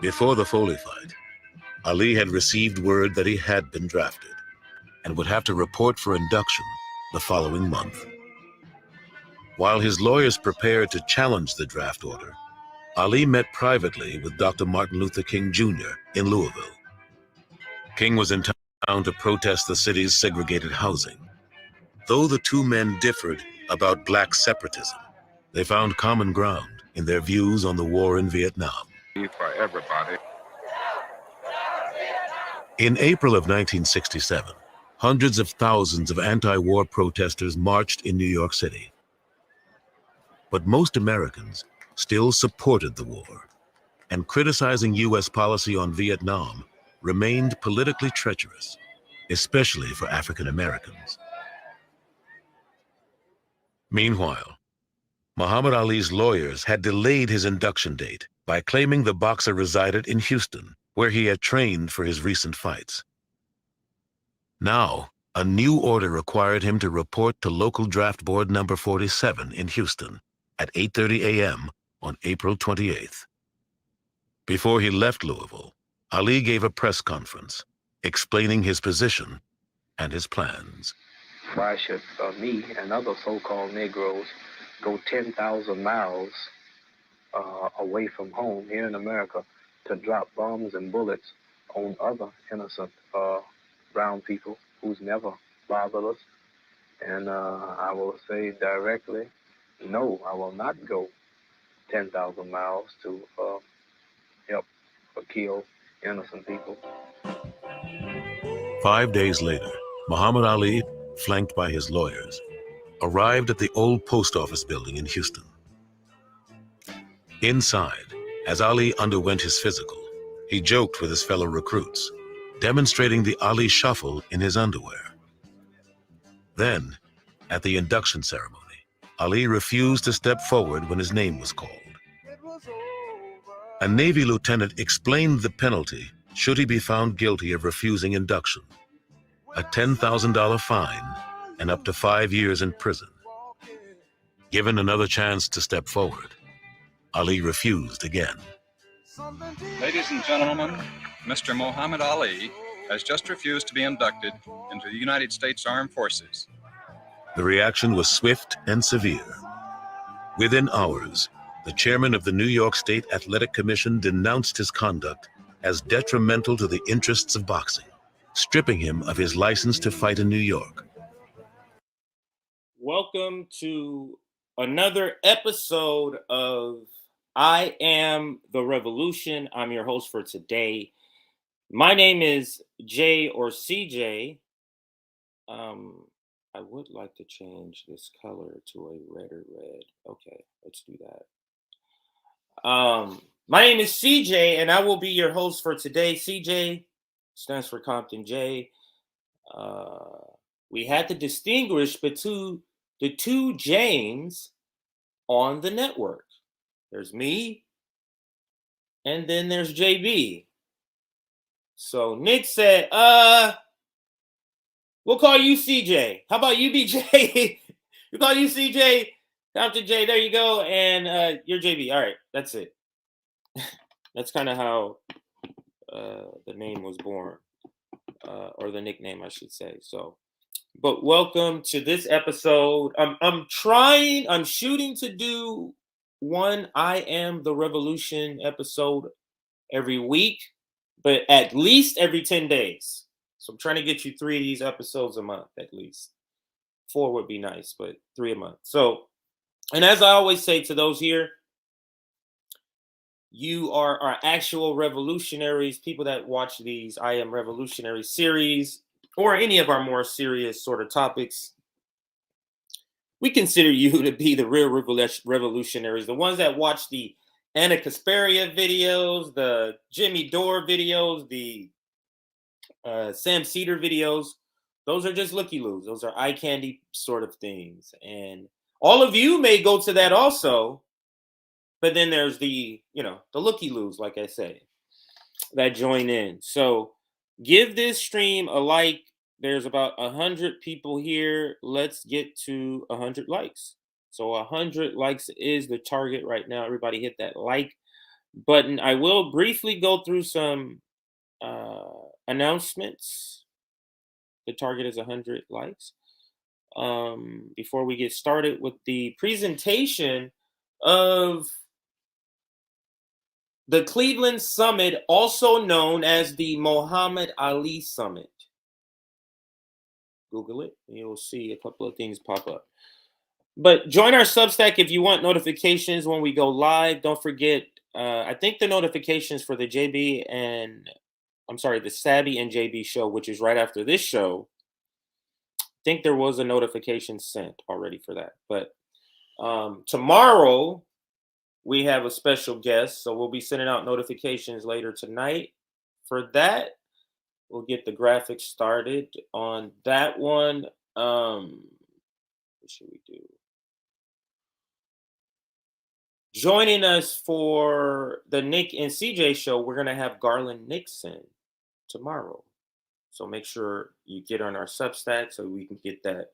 Before the Foley fight, Ali had received word that he had been drafted and would have to report for induction the following month. While his lawyers prepared to challenge the draft order, Ali met privately with Dr. Martin Luther King Jr. in Louisville. King was in town to protest the city's segregated housing. Though the two men differed about black separatism, they found common ground in their views on the war in Vietnam. For everybody. In April of 1967, hundreds of thousands of anti-war protesters marched in New York City. But most Americans still supported the war, and criticizing U.S. policy on Vietnam remained politically treacherous, especially for African Americans. Meanwhile, Muhammad Ali's lawyers had delayed his induction date by claiming the boxer resided in Houston, where he had trained for his recent fights. Now, a new order required him to report to local draft board number 47 in Houston at 8:30 a.m. on April 28th. Before he left Louisville, Ali gave a press conference explaining his position and his plans. Why should me and other so-called Negroes go 10,000 miles away from home here in America to drop bombs and bullets on other innocent brown people who's never bothered us? And I will say directly, no, I will not go 10,000 miles to help or kill innocent people. 5 days later, Muhammad Ali, flanked by his lawyers, arrived at the old post office building in Houston. Inside, as Ali underwent his physical, he joked with his fellow recruits, demonstrating the Ali shuffle in his underwear. Then, at the induction ceremony, Ali refused to step forward when his name was called. A Navy lieutenant explained the penalty should he be found guilty of refusing induction: a $10,000 fine and up to 5 years in prison. Given another chance to step forward, Ali refused again. Ladies and gentlemen, Mr. Muhammad Ali has just refused to be inducted into the United States Armed Forces. The reaction was swift and severe. Within hours, the chairman of the New York State Athletic Commission denounced his conduct as detrimental to the interests of boxing, stripping him of his license to fight in New York. Welcome to another episode of I Am the Revolution. I'm your host for today. My name is Jay or CJ. I would like to change this color to a redder red. Okay, let's do that. My name is CJ, and I will be your host for today. CJ stands for Compton J. We had to distinguish between the two James on the network. There's me, and then there's JB. So Nick said, we'll call you CJ. How about you be J? We'll call you CJ, Compton J. There you go. And you're JB. All right, that's it. That's kind of how the name was born, or the nickname, I should say. So, but welcome to this episode. I'm shooting to do one I Am the Revolution episode every week, but at least every 10 days. So I'm trying to get you 3 of these episodes a month, at least. 4 would be nice, but 3 a month. So, and as I always say to those here, you are our actual revolutionaries, people that watch these I Am Revolutionary series, or any of our more serious sort of topics. We consider you to be the real revolutionaries, the ones that watch the Anna Kasparia videos, the Jimmy Dore videos, the Sam Cedar videos. Those are just looky-loos. Those are eye candy sort of things. And all of you may go to that also, but then there's the looky-loos, like I say, that join in. So give this stream a like. There's about 100 people here. Let's get to 100 likes. So 100 likes is the target right now. Everybody hit that like button. I will briefly go through some announcements. The target is 100 likes. Before we get started with the presentation of the Cleveland Summit, also known as the Muhammad Ali Summit. Google it, and you'll see a couple of things pop up. But join our Substack if you want notifications when we go live. Don't forget, I think the notifications for the the Sabby and JB show, which is right after this show. I think there was a notification sent already for that. But tomorrow we have a special guest, so we'll be sending out notifications later tonight for that. We'll get the graphics started on that one. What should we do? Joining us for the Nick and CJ show, we're going to have Garland Nixon tomorrow. So make sure you get on our Substack so we can get that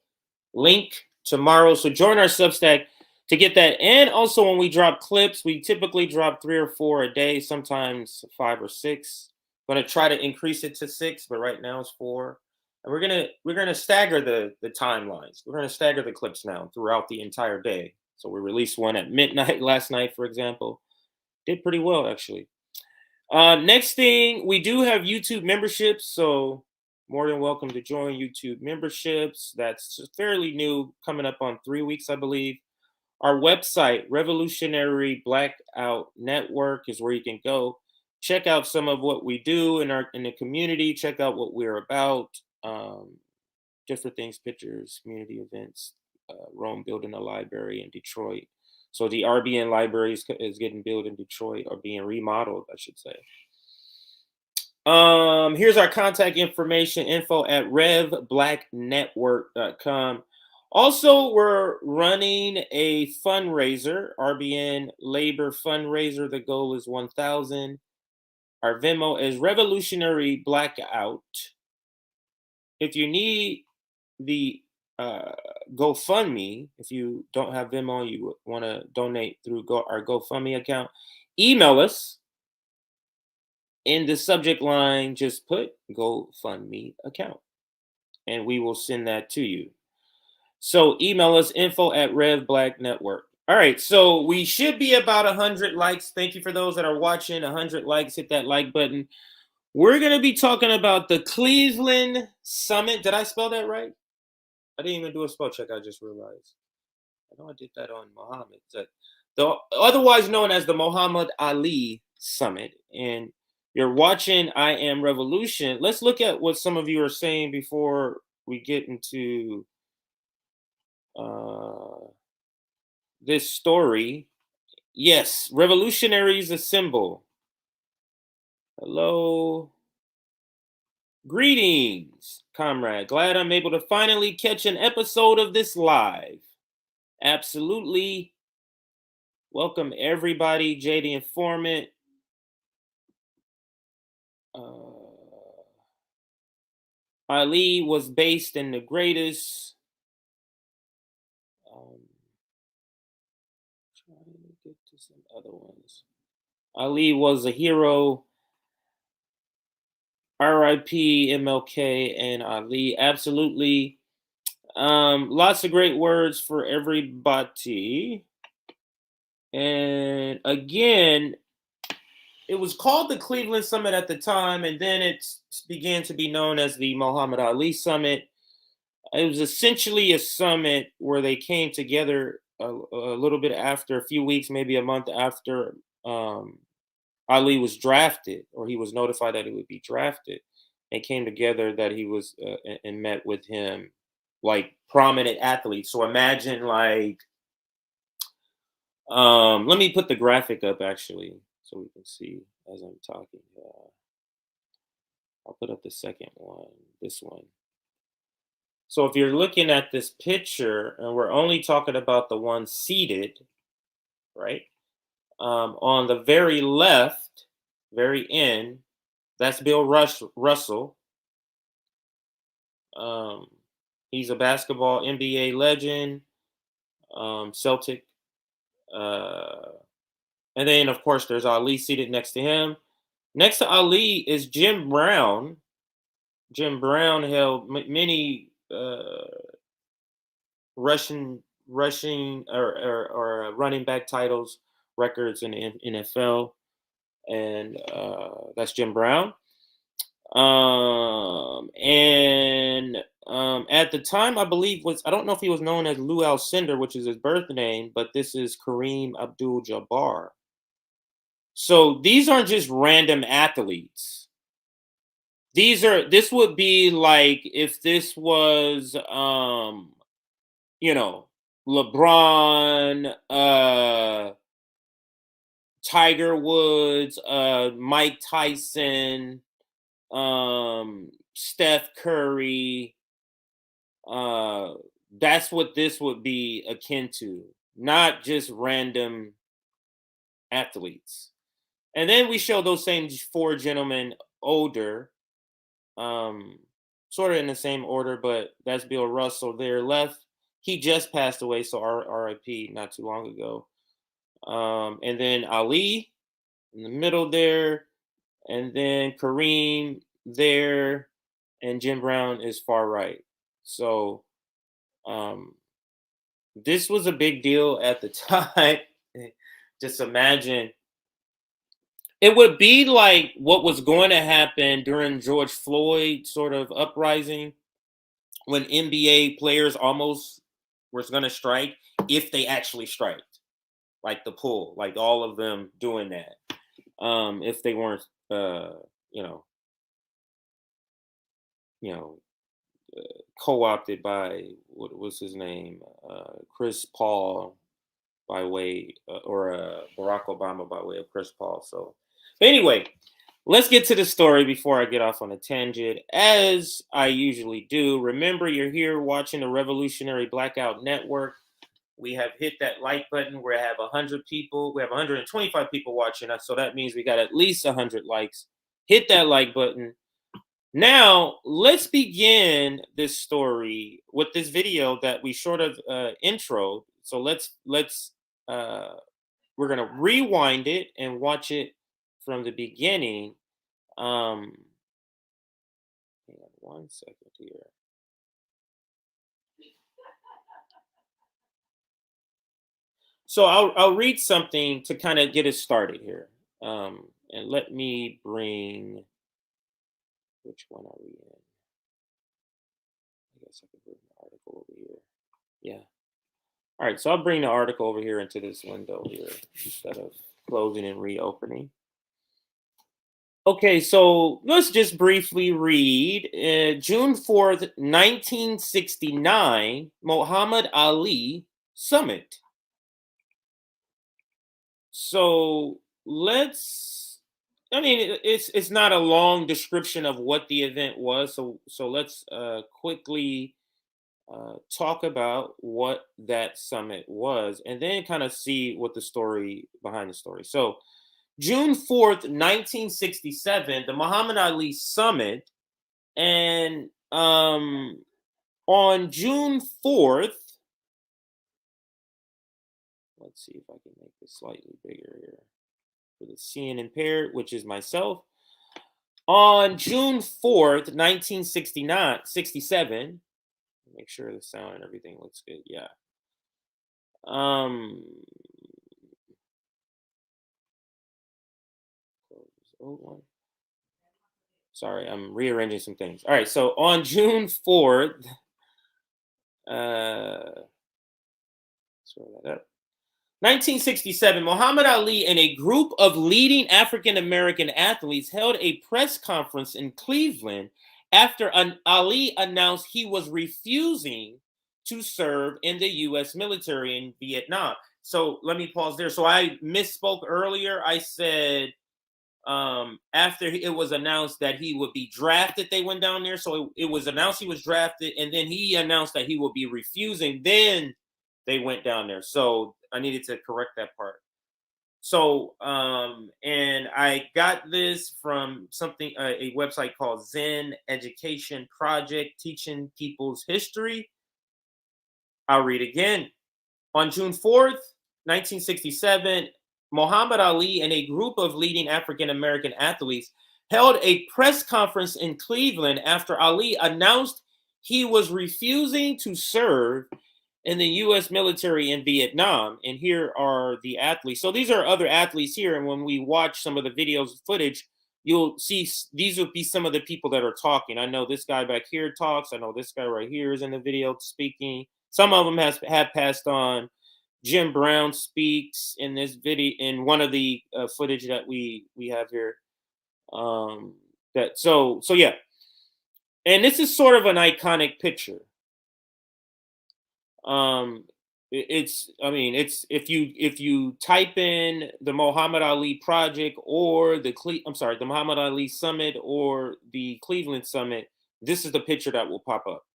link tomorrow. So join our Substack to get that. And also when we drop clips, we typically drop 3 or 4 a day, sometimes 5 or 6. I'm going to try to increase it to 6, but right now it's 4. And we're gonna stagger the timelines. We're going to stagger the clips now throughout the entire day. So we released one at midnight last night, for example. Did pretty well, actually. Next thing, we do have YouTube memberships, so more than welcome to join YouTube memberships. That's fairly new, coming up on 3 weeks, I believe. Our website, Revolutionary Blackout Network, is where you can go. Check out some of what we do in the community. Check out what we're about. Different things, pictures, community events. Rome building a library in Detroit. So the RBN library is getting built in Detroit, or being remodeled, I should say. Here's our contact information, info at revblacknetwork.com. Also, we're running a fundraiser, RBN Labor Fundraiser. The goal is 1,000. Our Venmo is Revolutionary Blackout. If you need the GoFundMe, if you don't have Venmo, you want to donate through our GoFundMe account, email us. In the subject line, just put GoFundMe account, and we will send that to you. So email us, info at Rev Black Network. All right, so we should be about 100 likes. Thank you for those that are watching. 100 likes, hit that like button. We're going to be talking about the Cleveland Summit. Did I spell that right? I didn't even do a spell check, I just realized. I know I did that on Muhammad. Otherwise known as the Muhammad Ali Summit. And you're watching I Am Revolution. Let's look at what some of you are saying before we get into this story. Yes, revolutionary is a symbol. Hello. Greetings, comrade. Glad I'm able to finally catch an episode of this live. Absolutely. Welcome, everybody. JD Informant. Ali was based in the greatest. Trying to get to some other ones. Ali was a hero. R.I.P. MLK and Ali. Absolutely. Lots of great words for everybody. And again, it was called the Cleveland Summit at the time, and then it began to be known as the Muhammad Ali Summit. It was essentially a summit where they came together a little bit after, a few weeks, maybe a month after Ali was drafted, or he was notified that he would be drafted. They came together that he was and met with him, like prominent athletes. So imagine, like, let me put the graphic up actually, so we can see as I'm talking. I'll put up the second one, this one. So if you're looking at this picture, and we're only talking about the one seated, right? On the very left, very end, that's Bill Russell. He's a basketball NBA legend, Celtic And then, of course, there's Ali seated next to him. Next to Ali is Jim Brown. Jim Brown held many rushing or running back titles, records in the NFL, and that's Jim Brown. At the time, I believe I don't know if he was known as Lou Alcindor, which is his birth name, but this is Kareem Abdul-Jabbar. So these aren't just random athletes. This would be like if this was LeBron, Tiger Woods, Mike Tyson, Steph Curry. That's what this would be akin to, not just random athletes. And then we show those same four gentlemen older, sort of in the same order, but that's Bill Russell there left. He just passed away, so RIP not too long ago. And then Ali in the middle there, and then Kareem there, and Jim Brown is far right. So this was a big deal at the time. Just imagine. It would be like what was going to happen during George Floyd sort of uprising when NBA players almost were going to strike, if they actually striked, like the pull, like all of them doing that. If they weren't, co-opted by what was his name, Chris Paul, by way or Barack Obama by way of Chris Paul. So, but anyway, let's get to the story before I get off on a tangent, as I usually do. Remember, you're here watching the Revolutionary Blackout Network. We have hit that like button. We have 100 people. We have 125 people watching us, so that means we got at least 100 likes. Hit that like button. Now, let's begin this story with this video that we sort of intro. So we're gonna rewind it and watch it from the beginning. Hang on 1 second here. So I'll read something to kind of get us started here. And let me bring, which one are we in? I guess I could bring the article over here. Yeah. All right, so I'll bring the article over here into this window here instead of closing and reopening. Okay, so let's just briefly read. June 4th, 1969, Muhammad Ali Summit. So it's not a long description of what the event was. So let's quickly talk about what that summit was, and then kind of see what the story behind the story. So June 4th, 1967, the Muhammad Ali Summit. And on June 4th, let's see if I can make this slightly bigger here for the seeing impaired, which is myself. On June 4th, 1967, make sure the sound and everything looks good. Yeah. Sorry, I'm rearranging some things. All right, so on June 4th, scroll that up. 1967, Muhammad Ali and a group of leading African American athletes held a press conference in Cleveland after Ali announced he was refusing to serve in the U.S. military in Vietnam. So let me pause there. So I misspoke earlier. I said after it was announced that he would be drafted, they went down there. So it was announced he was drafted, and then he announced that he would be refusing. Then they went down there. So I needed to correct that part. So, and I got this from something, a website called Zen Education Project, teaching people's history. I'll read again. On June 4th, 1967, Muhammad Ali and a group of leading African-American athletes held a press conference in Cleveland after Ali announced he was refusing to serve in the U.S. military in Vietnam. And here are the athletes. So these are other athletes here. And when we watch some of the videos footage, you'll see these will be some of the people that are talking. I know this guy back here talks. I know this guy right here is in the video speaking. Some of them have passed on. Jim Brown speaks in this video in one of the footage that we have here. So yeah, and this is sort of an iconic picture. It's if you type in the Muhammad Ali Project or the Muhammad Ali Summit or the Cleveland Summit, this is the picture that will pop up.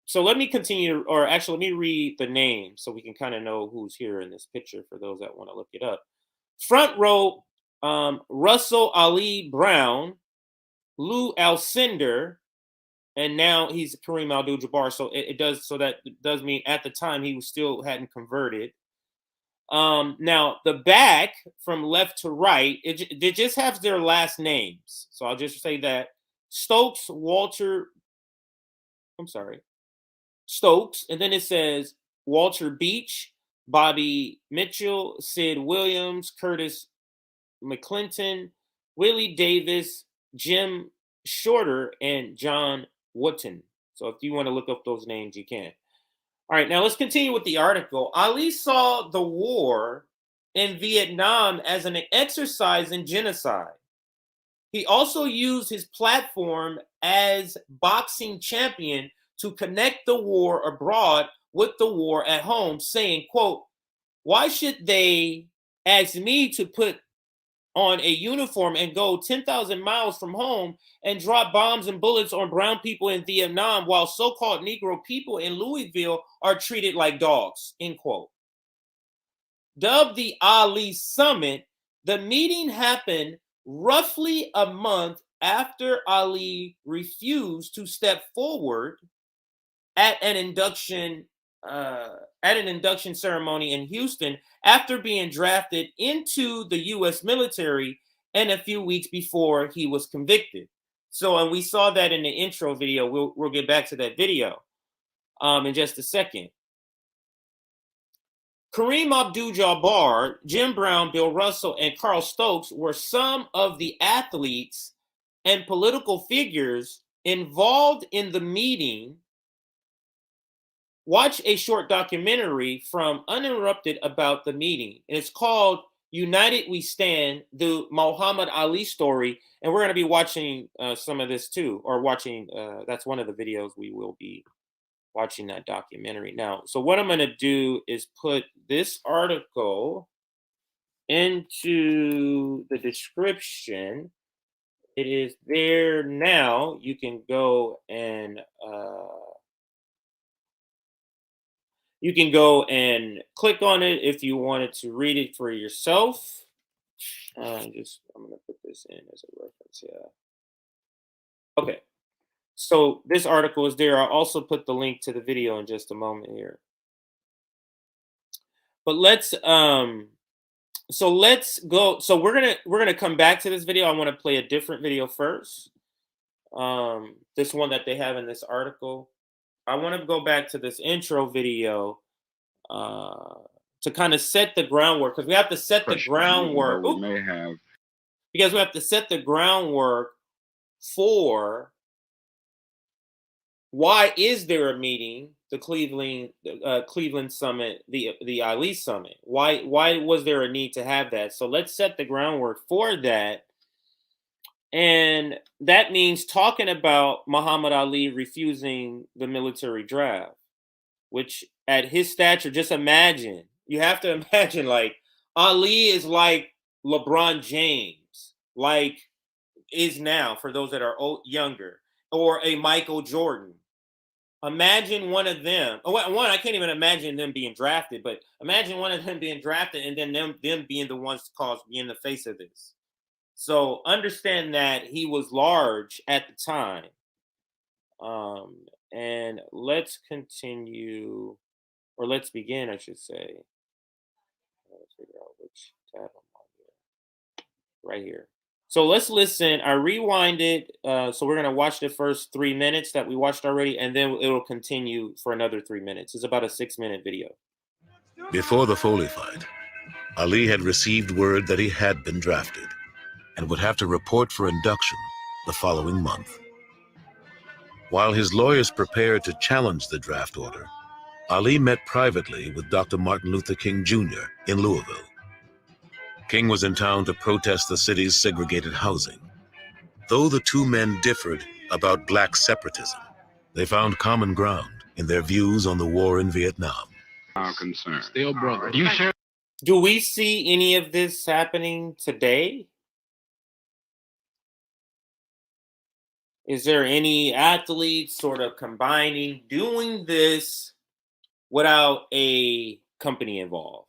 So let me continue, or actually let me read the name so we can kind of know who's here in this picture for those that want to look it up. Front row, Russell Ali Brown, Lou Alcindor, and now he's Kareem Abdul-Jabbar. So that does mean at the time he hadn't converted. Now the back from left to right, it just has their last names. So I'll just say that Stokes, Stokes, and then it says Walter Beach, Bobby Mitchell, Sid Williams, Curtis McClinton, Willie Davis, Jim Shorter, and John Wooten. So if you want to look up those names, you can. All right, now let's continue with the article. Ali saw the war in Vietnam as an exercise in genocide. He also used his platform as boxing champion to connect the war abroad with the war at home, saying, quote, "Why should they ask me to put on a uniform and go 10,000 miles from home and drop bombs and bullets on brown people in Vietnam while so-called Negro people in Louisville are treated like dogs," end quote. Dubbed the Ali Summit, the meeting happened roughly a month after Ali refused to step forward at an induction ceremony in Houston after being drafted into the U.S. military and a few weeks before he was convicted. So, and we saw that in the intro video. We'll get back to that video in just a second. Kareem Abdul-Jabbar, Jim Brown, Bill Russell, and Carl Stokes were some of the athletes and political figures involved in the meeting. Watch a short documentary from Uninterrupted about the meeting. And it's called United We Stand, the Muhammad Ali story. And we're going to be watching some of this too, or watching, that's one of the videos we will be watching, that documentary. Now, so what I'm going to do is put this article into the description. It is there now. You can go and click on it if you wanted to read it for yourself. I'm going to put this in as a reference. Yeah. Okay. So this article is there. I'll also put the link to the video in just a moment here. But let's go. So we're gonna come back to this video. I want to play a different video first. This one that they have in this article. I want to go back to this intro video to kind of set the groundwork, because we have to set the groundwork. Because we have to set the groundwork for why is there a meeting, the Cleveland Summit, the Ali Summit? Why was there a need to have that? So let's set the groundwork for that. And that means talking about Muhammad Ali refusing the military draft, which at his stature, just imagine, you have to imagine, like, Ali is like LeBron James, like is now for those that are younger, or a Michael Jordan. Imagine one of them. One, I can't even imagine them being drafted, but imagine one of them being drafted and then them being the ones being the face of this. So understand that he was large at the time. And let's continue, or let's begin, I should say. Let's have them on here. Right here. So let's listen. I rewinded. So we're going to watch the first 3 minutes that we watched already, and then it will continue for another 3 minutes. It's about a 6-minute video. Before the Foley fight, Ali had received word that he had been drafted and would have to report for induction the following month. While his lawyers prepared to challenge the draft order, Ali met privately with Dr. Martin Luther King Jr. in Louisville. King was in town to protest the city's segregated housing. Though the two men differed about black separatism, they found common ground in their views on the war in Vietnam. Our concern. Still, brother. Do you share? Do we see any of this happening today? Is there any athletes sort of combining, doing this without a company involved?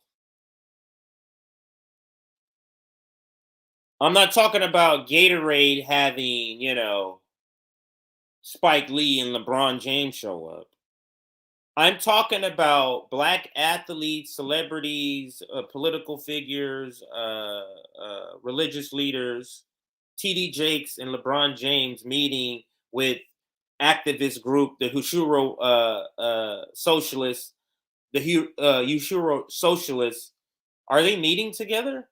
I'm not talking about Gatorade having, Spike Lee and LeBron James show up. I'm talking about black athletes, celebrities, political figures, religious leaders, TD Jakes and LeBron James meeting with activist group, the Hushuro Socialists, the Hushuro Socialists. Are they meeting together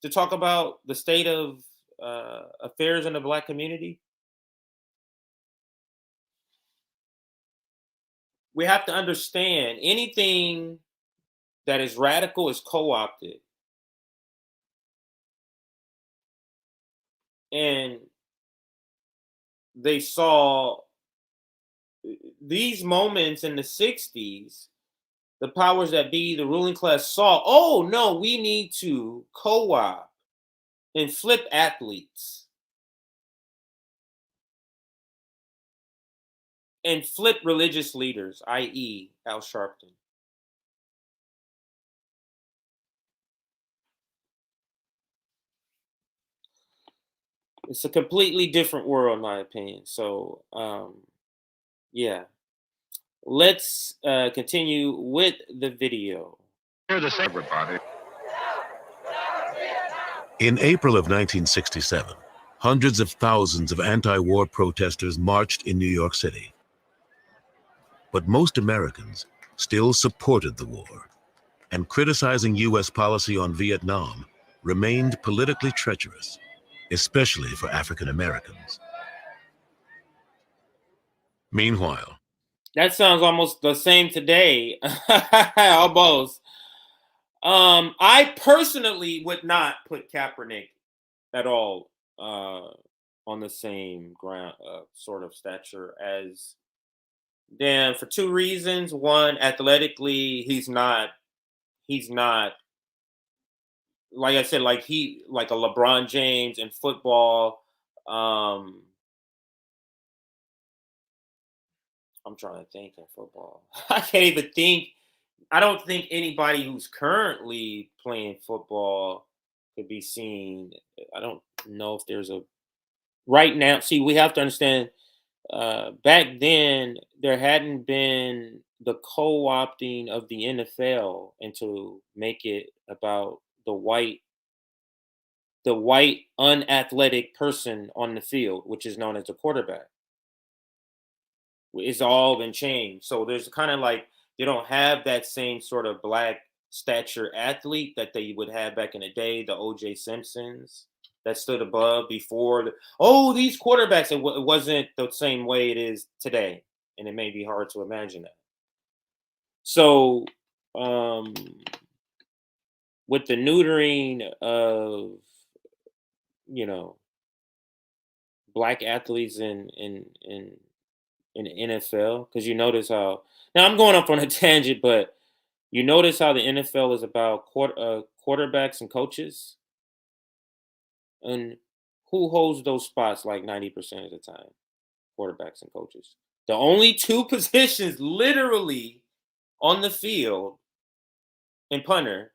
to talk about the state of affairs in the black community? We have to understand anything that is radical is co-opted. And they saw these moments in the 60s, the powers that be, the ruling class saw, oh no, we need to co-opt and flip athletes. And flip religious leaders, i.e. Al Sharpton. It's a completely different world, in my opinion. So, yeah. Let's continue with the video. Here's everybody. In April of 1967, hundreds of thousands of anti-war protesters marched in New York City. But most Americans still supported the war, and criticizing U.S. policy on Vietnam remained politically treacherous, especially for African Americans. Meanwhile, that sounds almost the same today. Almost. I personally would not put Kaepernick at all on the same ground, sort of stature as Dan, for two reasons. One, athletically, he's not like I said, like a LeBron James in football. I'm trying to think in football. I can't even think. I don't think anybody who's currently playing football could be seen. I don't know if there's a right now. See, we have to understand. Back then, there hadn't been the co-opting of the NFL and to make it about the white unathletic person on the field, which is known as the quarterback. It's all been changed. So there's kind of like they don't have that same sort of black stature athlete that they would have back in the day, the O.J. Simpsons that stood above before. These quarterbacks, it wasn't the same way it is today. And it may be hard to imagine that. So with the neutering of, black athletes in the NFL, because you notice how, now I'm going off on a tangent, but you notice how the NFL is about quarterbacks and coaches. And who holds those spots like 90% of the time? Quarterbacks and coaches. The only two positions literally on the field and punter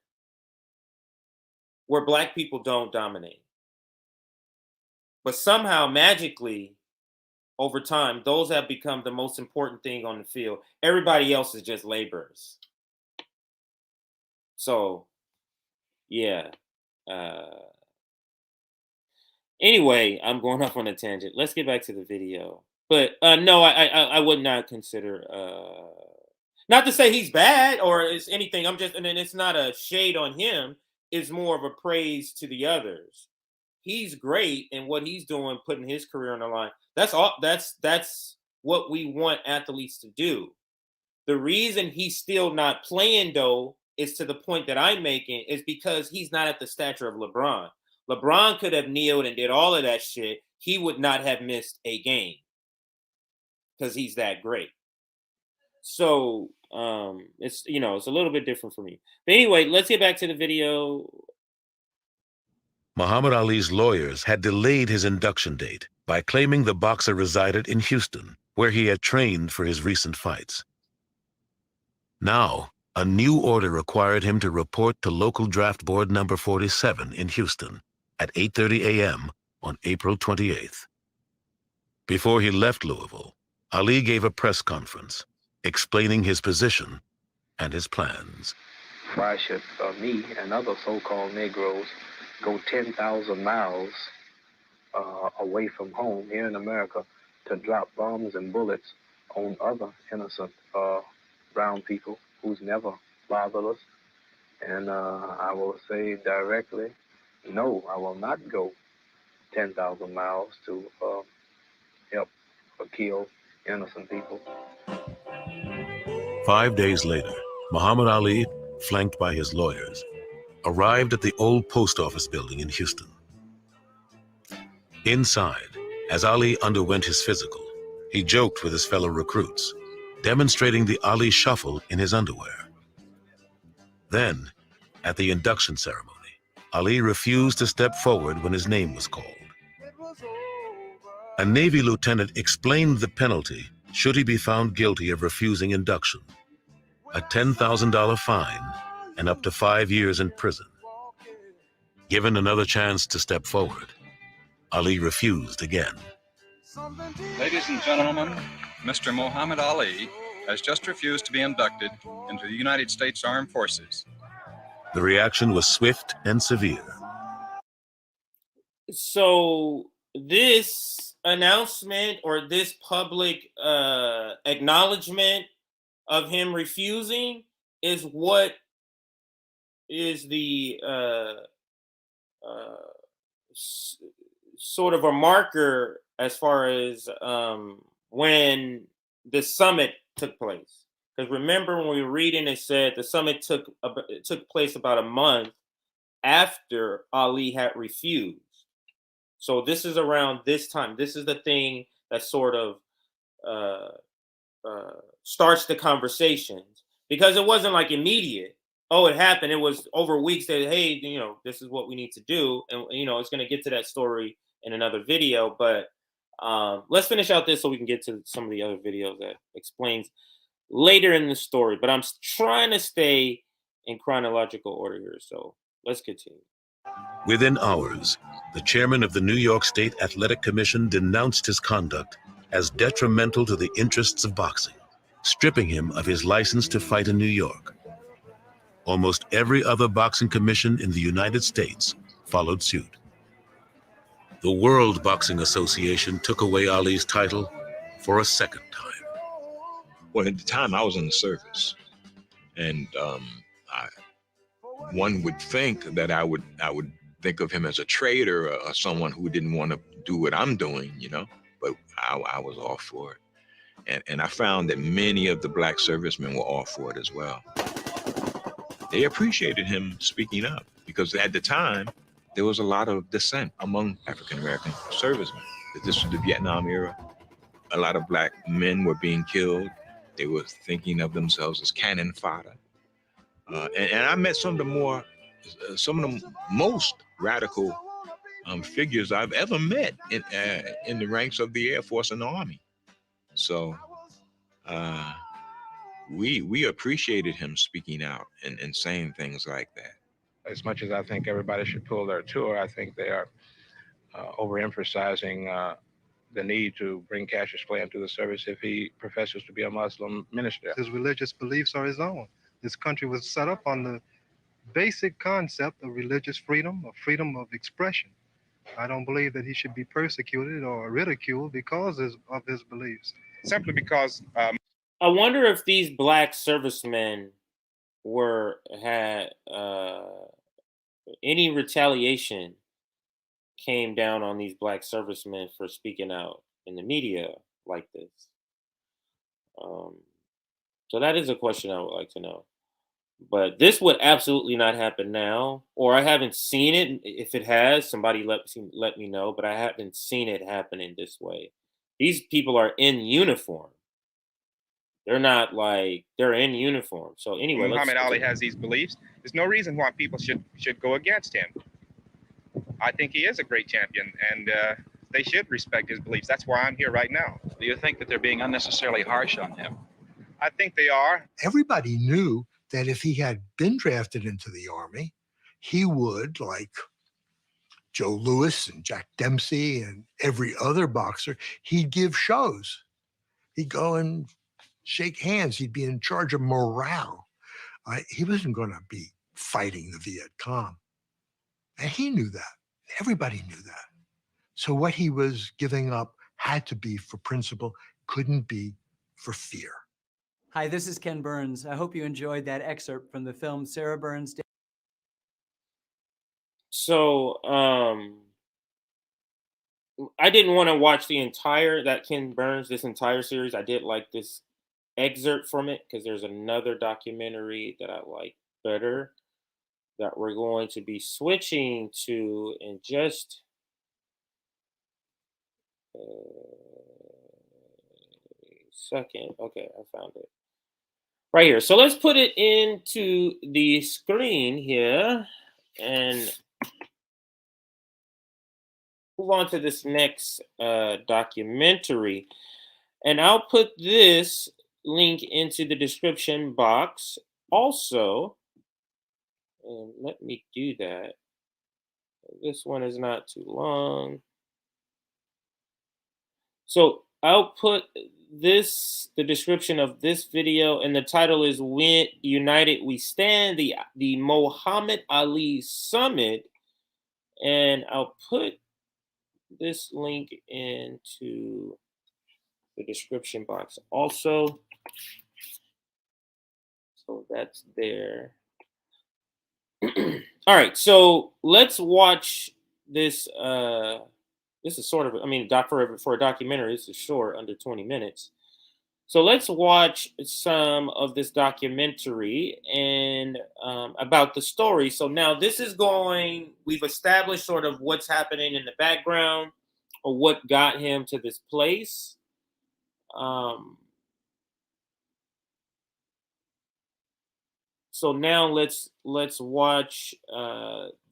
where black people don't dominate. But somehow, magically, over time, those have become the most important thing on the field. Everybody else is just laborers. So, yeah. Anyway, I'm going off on a tangent. Let's get back to the video. But no, I would not consider. Not to say he's bad or it's anything. I'm just, and then it's not a shade on him. It's more of a praise to the others. He's great in what he's doing, putting his career on the line. That's all. That's what we want athletes to do. The reason he's still not playing though is to the point that I'm making is because he's not at the stature of LeBron. LeBron could have kneeled and did all of that shit. He would not have missed a game because he's that great. So it's it's a little bit different for me. But anyway, let's get back to the video. Muhammad Ali's lawyers had delayed his induction date by claiming the boxer resided in Houston, where he had trained for his recent fights. Now, a new order required him to report to local draft board number 47 in Houston at 8:30 a.m. on April 28th. Before he left Louisville, Ali gave a press conference explaining his position and his plans. Why should me and other so-called Negroes go 10,000 miles away from home here in America to drop bombs and bullets on other innocent brown people who's never bothered us? And I will say directly, no, I will not go 10,000 miles to help or kill innocent people. 5 days later, Muhammad Ali, flanked by his lawyers, arrived at the old post office building in Houston. Inside, as Ali underwent his physical, he joked with his fellow recruits, demonstrating the Ali shuffle in his underwear. Then, at the induction ceremony, Ali refused to step forward when his name was called. A Navy lieutenant explained the penalty should he be found guilty of refusing induction: a $10,000 fine and up to 5 years in prison. Given another chance to step forward, Ali refused again. Ladies and gentlemen, Mr. Muhammad Ali has just refused to be inducted into the United States Armed Forces. The reaction was swift and severe. So this announcement or this public acknowledgement of him refusing is what is the sort of a marker as far as when the summit took place. Because remember when we were reading, it said the summit took place about a month after Ali had refused. So this is around this time. This is the thing that sort of starts the conversations, because it wasn't like immediate. Oh, it happened. It was over weeks that, hey, this is what we need to do. And, it's going to get to that story in another video. But let's finish out this so we can get to some of the other videos that explains later in the story. But I'm trying to stay in chronological order here. So let's continue. Within hours, the chairman of the New York State Athletic Commission denounced his conduct as detrimental to the interests of boxing, stripping him of his license to fight in New York. Almost every other boxing commission in the United States followed suit. The World Boxing Association took away Ali's title for a second time. Well, at the time I was in the service, and one would think that I would think of him as a traitor or someone who didn't want to do what I'm doing, but I was all for it. And I found that many of the black servicemen were all for it as well. They appreciated him speaking up because at the time, there was a lot of dissent among African-American servicemen. This was the Vietnam era. A lot of black men were being killed. They were thinking of themselves as cannon fodder. And I met some of the most radical figures I've ever met in the ranks of the Air Force and the Army. So we appreciated him speaking out and saying things like that. As much as I think everybody should pull their tour, I think they are overemphasizing the need to bring Cassius Clay into the service if he professes to be a Muslim minister. His religious beliefs are his own. This country was set up on basic concept of religious freedom, of freedom of expression. I don't believe that he should be persecuted or ridiculed because of his beliefs. Simply because I wonder if these black servicemen had any retaliation came down on these black servicemen for speaking out in the media like this. So that is a question I would like to know. But this would absolutely not happen now, or I haven't seen it. If it has, somebody let me know. But I haven't seen it happening this way. These people are in uniform. They're not like they're in uniform. So anyway, Muhammad Ali has these beliefs, there's no reason why people should go against him. I think he is a great champion, and they should respect his beliefs. That's why I'm here right now. Do you think that they're being unnecessarily harsh on him? I think they are. Everybody knew that if he had been drafted into the Army, he would, like Joe Louis and Jack Dempsey and every other boxer, he'd give shows. He'd go and shake hands. He'd be in charge of morale. He wasn't going to be fighting the Viet Cong. And he knew that. Everybody knew that. So what he was giving up had to be for principle, couldn't be for fear. Hi, this is Ken Burns. I hope you enjoyed that excerpt from the film Sarah Burns. So I didn't want to watch this entire series. I did like this excerpt from it because there's another documentary that I like better that we're going to be switching to in just a second. Okay, I found it right here. So let's put it into the screen here and move on to this next documentary. And I'll put this link into the description box also. And let me do that. This one is not too long. So I'll put the description of this video, and the title is "When United We Stand," the Muhammad Ali Summit. And I'll put this link into the description box also. So that's there. All right, so let's watch this. This is sort of, for a documentary, this is short, under 20 minutes. So let's watch some of this documentary and about the story. So now we've established sort of what's happening in the background or what got him to this place. So now let's watch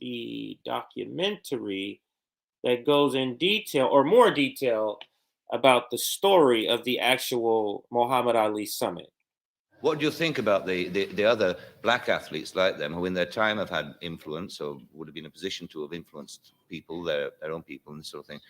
the documentary that goes in detail or more detail about the story of the actual Muhammad Ali Summit. What do you think about the other black athletes like them who in their time have had influence or would have been in a position to have influenced people, their own people and this sort of thing,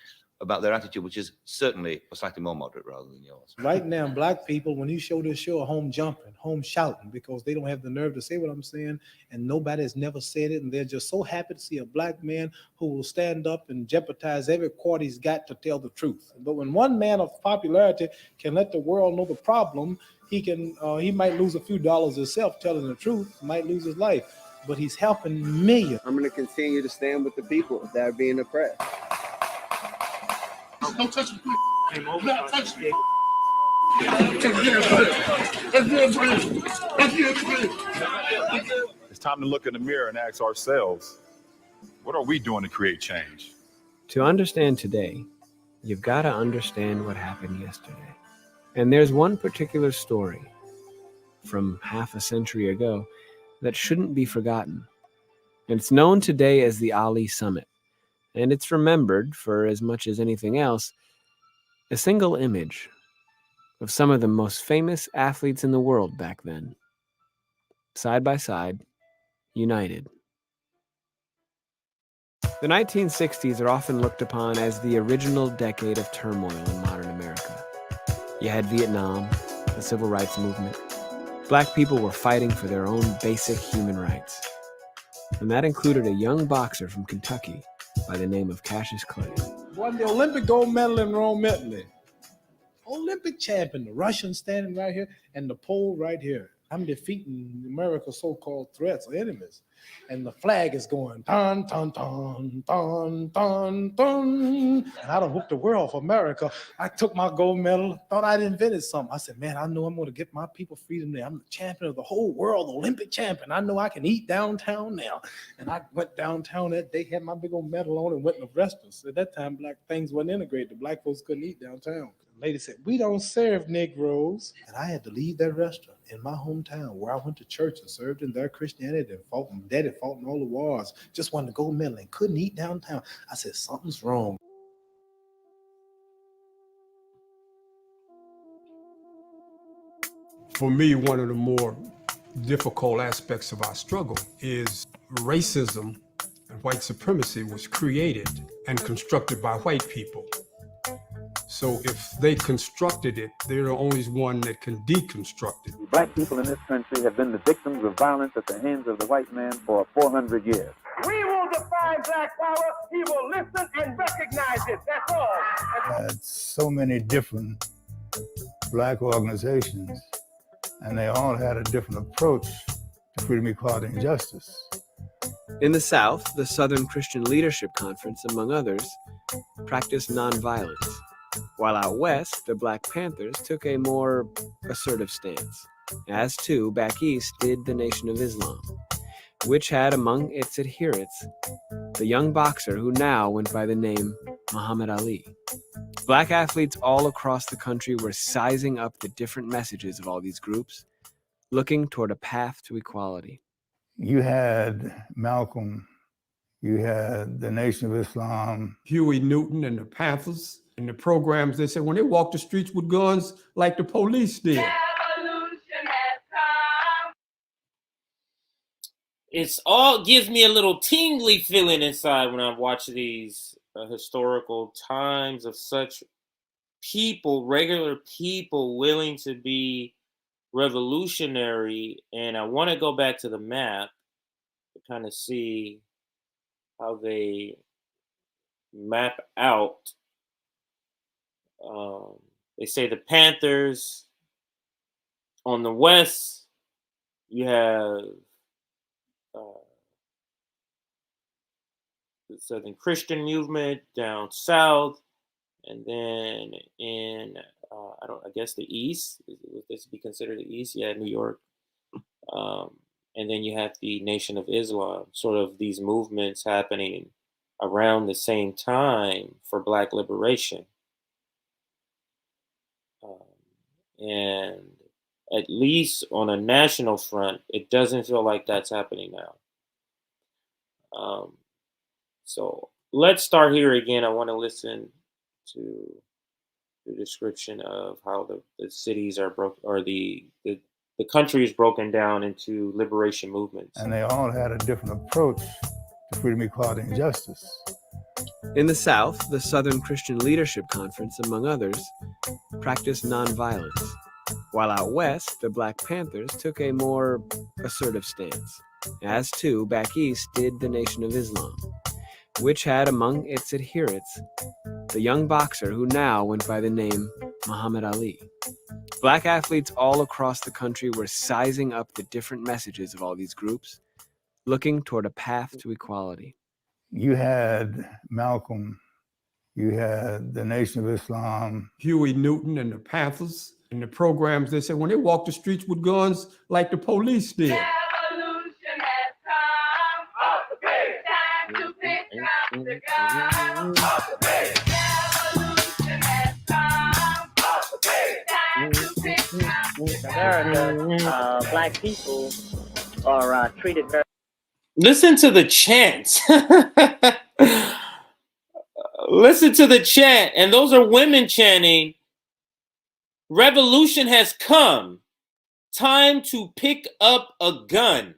about their attitude, which is certainly slightly more moderate rather than yours? Right now, black people, when you show this show, are home jumping, home shouting, because they don't have the nerve to say what I'm saying, and nobody has never said it, and they're just so happy to see a black man who will stand up and jeopardize every quart he's got to tell the truth. But when one man of popularity can let the world know the problem, he might lose a few dollars himself telling the truth, might lose his life, but he's helping millions. I'm going to continue to stand with the people that are being oppressed. Don't touch me. Don't touch me. It's time to look in the mirror and ask ourselves, what are we doing to create change? To understand today, you've got to understand what happened yesterday. And there's one particular story from half a century ago that shouldn't be forgotten. And it's known today as the Ali Summit. And it's remembered, for as much as anything else, a single image of some of the most famous athletes in the world back then, side by side, united. The 1960s are often looked upon as the original decade of turmoil in modern America. You had Vietnam, the Civil Rights Movement. Black people were fighting for their own basic human rights. and that included a young boxer from Kentucky by the name of Cassius Clay. Won the Olympic gold medal in Rome, Italy. Olympic champion, the Russian standing right here, and the Pole right here. I'm defeating America's so-called threats or enemies. And the flag is going, dun, dun, dun, dun, dun, dun. And I done whooped the world for America. I took my gold medal, thought I'd invented something. I said, man, I know I'm going to get my people freedom there. I'm the champion of the whole world, the Olympic champion. I know I can eat downtown now. And I went downtown that day, had my big old medal on, and went in the restaurants. At that time, black things wasn't integrated. The black folks couldn't eat downtown. The lady said, we don't serve Negroes. And I had to leave that restaurant in my hometown where I went to church and served in their Christianity and fought, and daddy fought in all the wars, just wanted to go medal and couldn't eat downtown. I said, something's wrong. For me, one of the more difficult aspects of our struggle is racism and white supremacy was created and constructed by white people. So if they constructed it, they're the only one that can deconstruct it. Black people in this country have been the victims of violence at the hands of the white man for 400 years. We will define black power. He will listen and recognize it. That's all. Had so many different black organizations, and they all had a different approach to freedom, equality, and justice. In the South, the Southern Christian Leadership Conference, among others, practiced nonviolence, while out west, the Black Panthers took a more assertive stance, as too back east did the Nation of Islam, which had among its adherents the young boxer who now went by the name Muhammad Ali. Black athletes all across the country were sizing up the different messages of all these groups, looking toward a path to equality. You had Malcolm, you had the Nation of Islam, Huey Newton and the Panthers and the programs, they said when they walked the streets with guns like the police did. It's all gives me a little tingly feeling inside when I watch these historical times of such people, regular people willing to be revolutionary. And I want to go back to the map to kind of see how they map out. They say the Panthers on the west, you have the Southern Christian movement down south, and then in I guess the east, would this be considered the east? Yeah, New York. And then you have the Nation of Islam, sort of these movements happening around the same time for Black liberation. And at least on a national front, it doesn't feel like that's happening now. So let's start here again. I want to listen to the description of how the cities are broken, or the country is broken down into liberation movements. and they all had a different approach to freedom, equality, and justice. In the South, the Southern Christian Leadership Conference, among others, practiced nonviolence, while out west, the Black Panthers took a more assertive stance, as too back east did the Nation of Islam, which had among its adherents the young boxer who now went by the name Muhammad Ali. Black athletes all across the country were sizing up the different messages of all these groups, looking toward a path to equality. You had Malcolm, you had the Nation of Islam, Huey Newton and the Panthers and the programs, they said when they walked the streets with guns like the police did. Revolution has come. Off the bed. Time to pick up the gun. Off the bed. Revolution has come. Off the bed. Time to pick up the gun. America, Black people are treated very. Listen to the chants. Listen to the chant. And those are women chanting, "Revolution has come. Time to pick up a gun."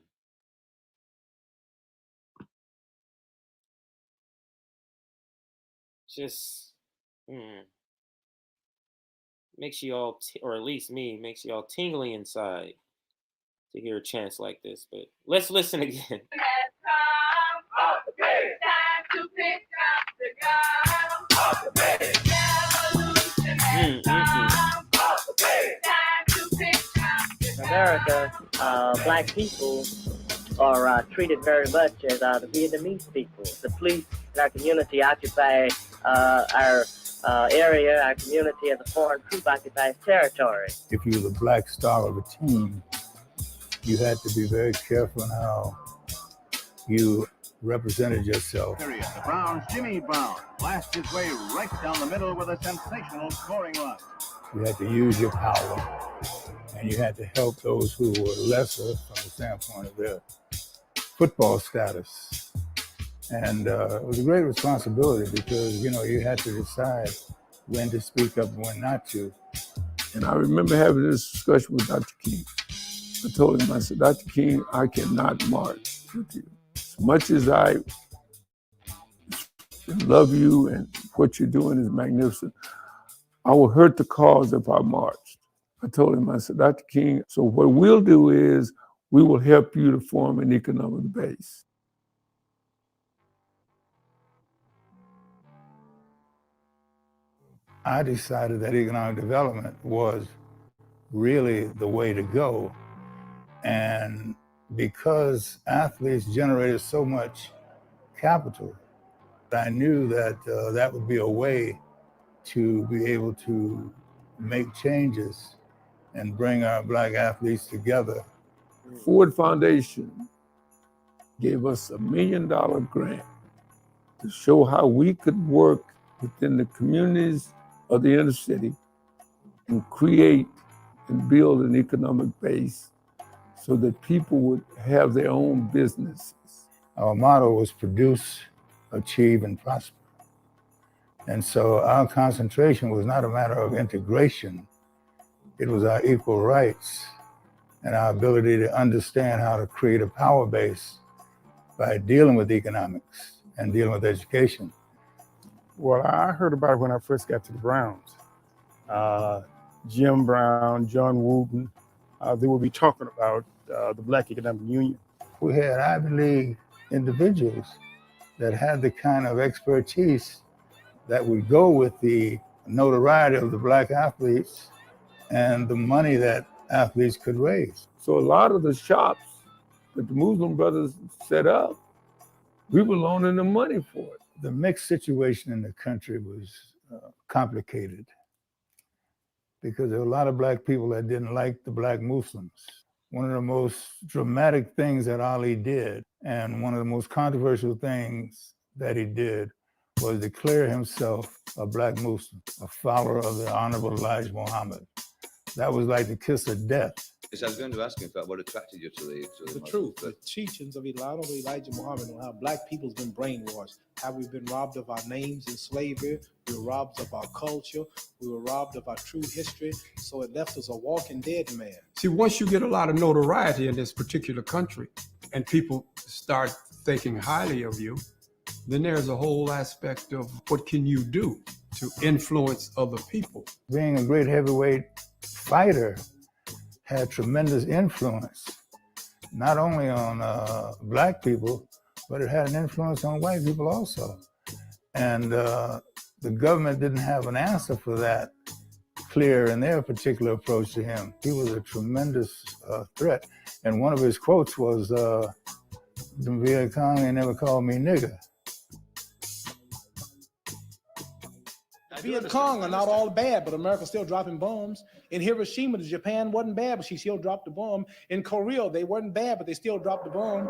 Just makes you all, or at least me, makes you all tingly inside to hear chants like this. But let's listen again. come. Time to pick up the gun. Revolution has come. Time to pick up the In America, black people are treated very much as the Vietnamese people. The police in our community occupy our area, our community as a foreign troop occupies territory. If you were the black star of a team, you had to be very careful in how you represented yourself. Period. The Browns' Jimmy Brown blasted his way right down the middle with a sensational scoring run. You had to use your power, and you had to help those who were lesser from the standpoint of their football status. And it was a great responsibility because, you know, you had to decide when to speak up and when not to. And I remember having this discussion with Dr. King. I told him, I said, Dr. King, I cannot march with you. As much as I love you and what you're doing is magnificent, I will hurt the cause if I marched. I told him, I said, Dr. King, so what we'll do is we will help you to form an economic base. I decided that economic development was really the way to go. And because athletes generated so much capital, I knew that that would be a way to be able to make changes and bring our black athletes together. Ford Foundation gave us $1 million grant to show how we could work within the communities of the inner city and create and build an economic base so that people would have their own businesses. Our motto was produce, achieve, and prosper. And so our concentration was not a matter of integration. It was our equal rights and our ability to understand how to create a power base by dealing with economics and dealing with education. Well, I heard about it when I first got to the Browns. Jim Brown, John Wooten, they would be talking about the Black Economic Union. We had Ivy League individuals that had the kind of expertise that would go with the notoriety of the black athletes and the money that athletes could raise. So a lot of the shops that the Muslim brothers set up, we were loaning them money for it. The mixed situation in the country was complicated because there were a lot of black people that didn't like the black Muslims. One of the most dramatic things that Ali did, and one of the most controversial things that he did, was declare himself a black Muslim, a follower of the Honorable Elijah Muhammad. That was like the kiss of death. Yes, I was going to ask you about what attracted you to the truth, the teachings of Elijah Muhammad on how black people's been brainwashed, how we've been robbed of our names in slavery, we were robbed of our culture, we were robbed of our true history, so it left us a walking dead man. See, once you get a lot of notoriety in this particular country and people start thinking highly of you, then there's a whole aspect of what can you do to influence other people. Being a great heavyweight fighter had tremendous influence, not only on black people, but it had an influence on white people also. And the government didn't have an answer for that clear in their particular approach to him. He was a tremendous threat. And one of his quotes was, the Viet Cong ain't never called me nigger. Viet Cong are not all bad, but America's still dropping bombs. In Hiroshima, Japan wasn't bad, but she still dropped the bomb. In Korea, they weren't bad, but they still dropped the bomb.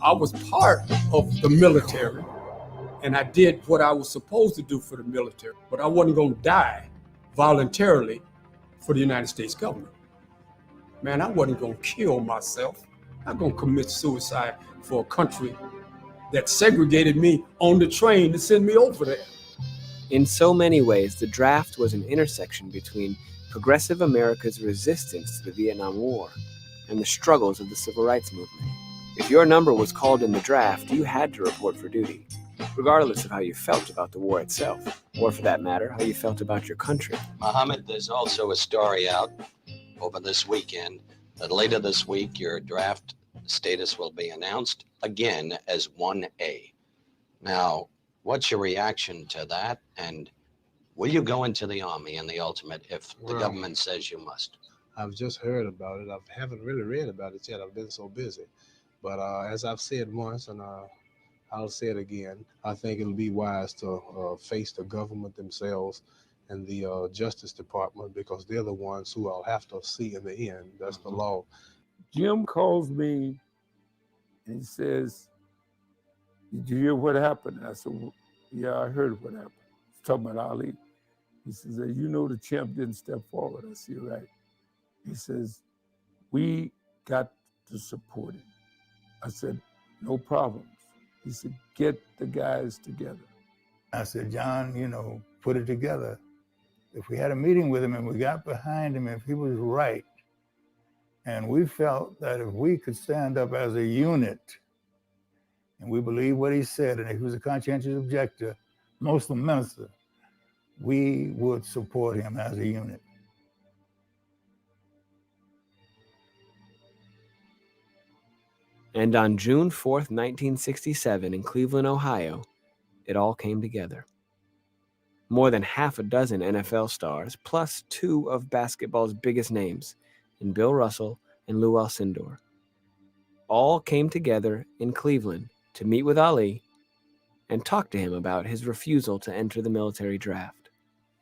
I was part of the military, and I did what I was supposed to do for the military, but I wasn't going to die voluntarily for the United States government. Man, I wasn't going to kill myself. I'm not going to commit suicide for a country that segregated me on the train to send me over there. In so many ways, the draft was an intersection between progressive America's resistance to the Vietnam War and the struggles of the civil rights movement. If your number was called in the draft, you had to report for duty, regardless of how you felt about the war itself, or for that matter, how you felt about your country. Muhammad, there's also a story out over this weekend that later this week your draft status will be announced again as 1A. Now, what's your reaction to that? And will you go into the Army in the ultimate if the Well, government says you must? I've just heard about it. I haven't really read about it yet. I've been so busy. But as I've said once, and I'll say it again, I think it'll be wise to face the government themselves and the Justice Department, because they're the ones who I'll have to see in the end. That's the law. Jim calls me and he says, "Did you hear what happened?" I said, "Well, yeah, I heard what happened." He's talking about Ali. He says, "You know the champ didn't step forward." I said, "You're right." He says, "We got to support him." I said, "No problems." He said, "Get the guys together." I said, "John, put it together. If we had a meeting with him and we got behind him, if he was right, and we felt that if we could stand up as a unit, and we believe what he said, and if he was a conscientious objector, Muslim minister, we would support him as a unit." And on June 4th, 1967, in Cleveland, Ohio, it all came together. More than half a dozen NFL stars, plus two of basketball's biggest names, in Bill Russell and Lou Alcindor, all came together in Cleveland to meet with Ali and talk to him about his refusal to enter the military draft.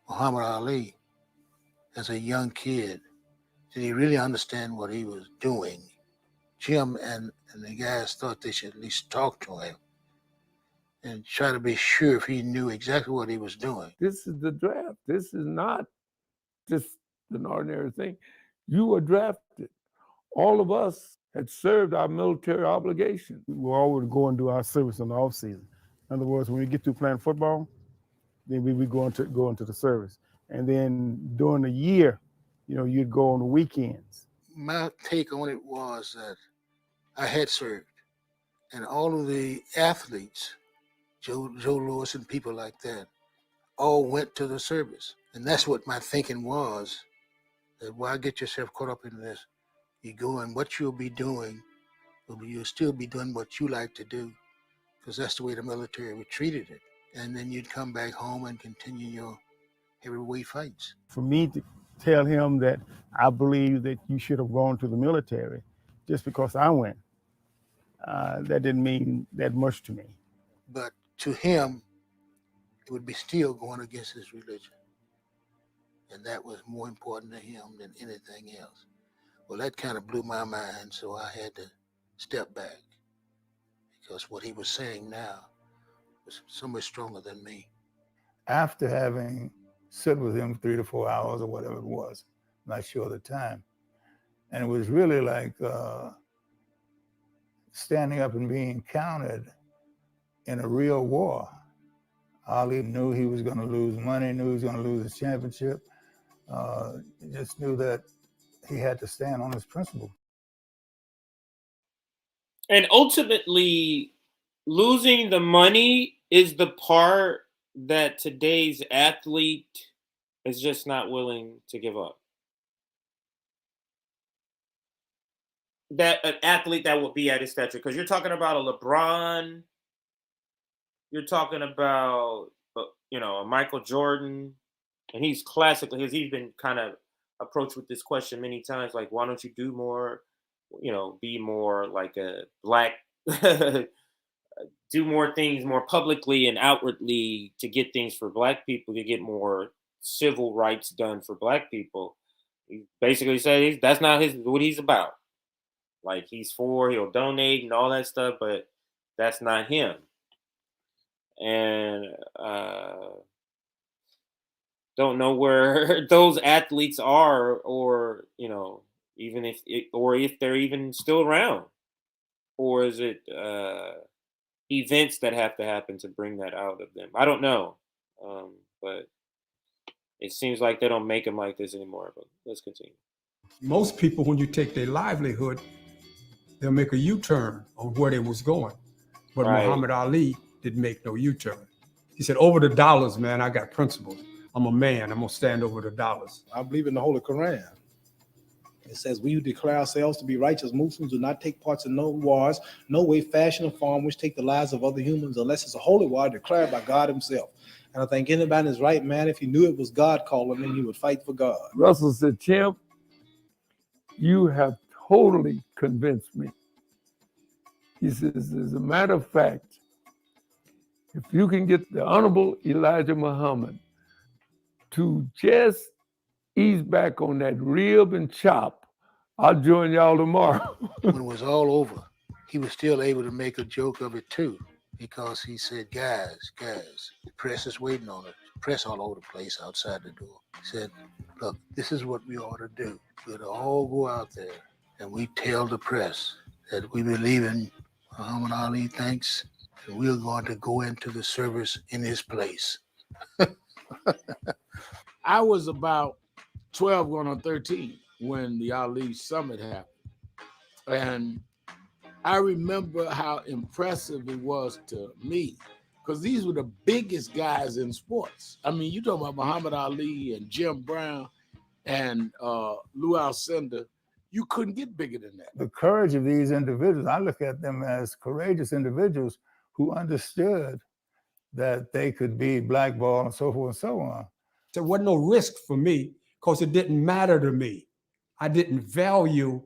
Muhammad Ali, as a young kid, did he really understand what he was doing? Jim and the guys thought they should at least talk to him and try to be sure if he knew exactly what he was doing. This is the draft. This is not just an ordinary thing. You were drafted. All of us had served our military obligation. We always go and do our service in the off season. In other words, when we get through playing football, then we go into the service. And then during the year, you'd go on the weekends. My take on it was that I had served, and all of the athletes, Joe Louis and people like that, all went to the service. And that's what my thinking was, that why get yourself caught up in this? You go and what you'll be doing, you'll still be doing what you like to do, because that's the way the military treated it. And then you'd come back home and continue your heavyweight fights. For me to tell him that I believe that you should have gone to the military just because I went, that didn't mean that much to me. But to him, it would be still going against his religion. And that was more important to him than anything else. Well, that kind of blew my mind, so I had to step back, because what he was saying now was so much stronger than me. After having sit with him 3 to 4 hours or whatever it was, not sure of the time, and it was really like standing up and being counted in a real war. Ali knew he was going to lose money, knew he was going to lose his championship. He just knew that he had to stand on his principle. And ultimately, losing the money is the part that today's athlete is just not willing to give up. That an athlete that will be at his stature, because you're talking about a LeBron, you're talking about a Michael Jordan, and he's classically, he's been kind of approached with this question many times, like, why don't you do more, be more like a black, do more things more publicly and outwardly to get things for black people, to get more civil rights done for black people. He basically said that's not what he's about. Like, he'll donate and all that stuff, but that's not him. And don't know where those athletes are, or even if they're even still around, or is it events that have to happen to bring that out of them? I don't know, but it seems like they don't make them like this anymore. But let's continue. Most people, when you take their livelihood, they'll make a U-turn on where they was going. But Right. Muhammad Ali didn't make no U-turn. He said, over the dollars, man, I got principles. I'm a man. I'm going to stand over the dollars. I believe in the Holy Quran. It says, we who declare ourselves to be righteous Muslims do not take parts in no wars, no way, fashion, or form which take the lives of other humans unless it's a holy war declared by God himself. And I think anybody is right, man. If he knew it was God calling him, he would fight for God. Russell said, Champ, you have totally convinced me. He says, as a matter of fact, if you can get the Honorable Elijah Muhammad to just ease back on that rib and chop, I'll join y'all tomorrow. When it was all over, he was still able to make a joke of it too, because he said, guys, the press is waiting on it. Press all over the place outside the door. He said, look, this is what we ought to do. We ought to all go out there and we tell the press that we believe in Muhammad Ali, thanks, and we're going to go into the service in his place. I was about 12 going on 13 when the Ali Summit happened. And I remember how impressive it was to me, because these were the biggest guys in sports. I mean, you talk about Muhammad Ali and Jim Brown and Lou Alcindor. You couldn't get bigger than that. The courage of these individuals, I look at them as courageous individuals who understood that they could be blackballed and so forth and so on. There wasn't no risk for me because it didn't matter to me. I didn't value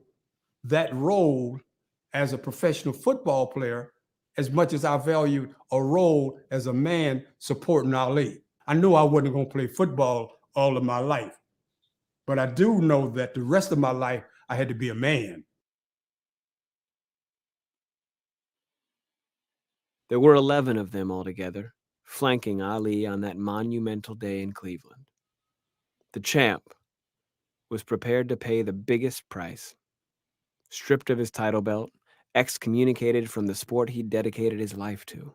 that role as a professional football player as much as I valued a role as a man supporting Ali. I knew I wasn't going to play football all of my life, but I do know that the rest of my life, I had to be a man. There were 11 of them altogether, flanking Ali on that monumental day in Cleveland. The champ was prepared to pay the biggest price. Stripped of his title belt, excommunicated from the sport he'd dedicated his life to.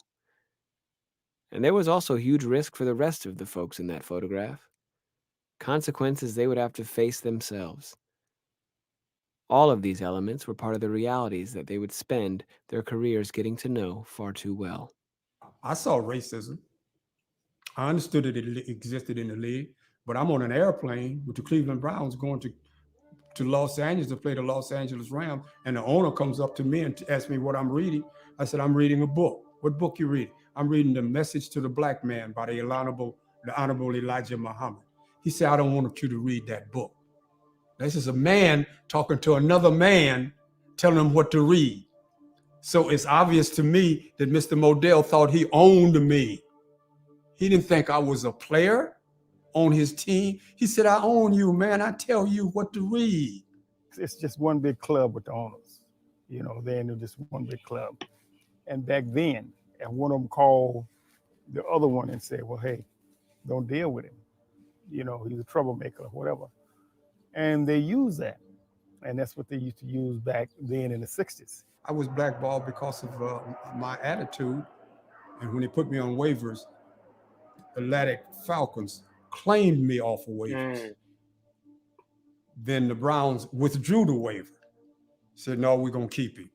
And there was also huge risk for the rest of the folks in that photograph. Consequences they would have to face themselves. All of these elements were part of the realities that they would spend their careers getting to know far too well. I saw racism. I understood that it existed in the league, but I'm on an airplane with the Cleveland Browns going to Los Angeles to play the Los Angeles Rams, and the owner comes up to me and asks me what I'm reading. I said, I'm reading a book. What book you reading? I'm reading The Message to the Black Man by the Honorable Elijah Muhammad. He said, I don't want you to read that book. This is a man talking to another man, telling him what to read. So it's obvious to me that Mr. Modell thought he owned me. He didn't think I was a player on his team. He said, I own you, man. I tell you what to read. It's just one big club with the owners. You know, they're just one big club. And back then, and one of them called the other one and said, well, hey, don't deal with him. You know, he's a troublemaker or whatever. And they use that. And that's what they used to use back then in the 60s. I was blackballed because of my attitude. And when they put me on waivers, the Atlantic Falcons claimed me off of waivers. Then the Browns withdrew the waiver. Said, no, we're going to keep him.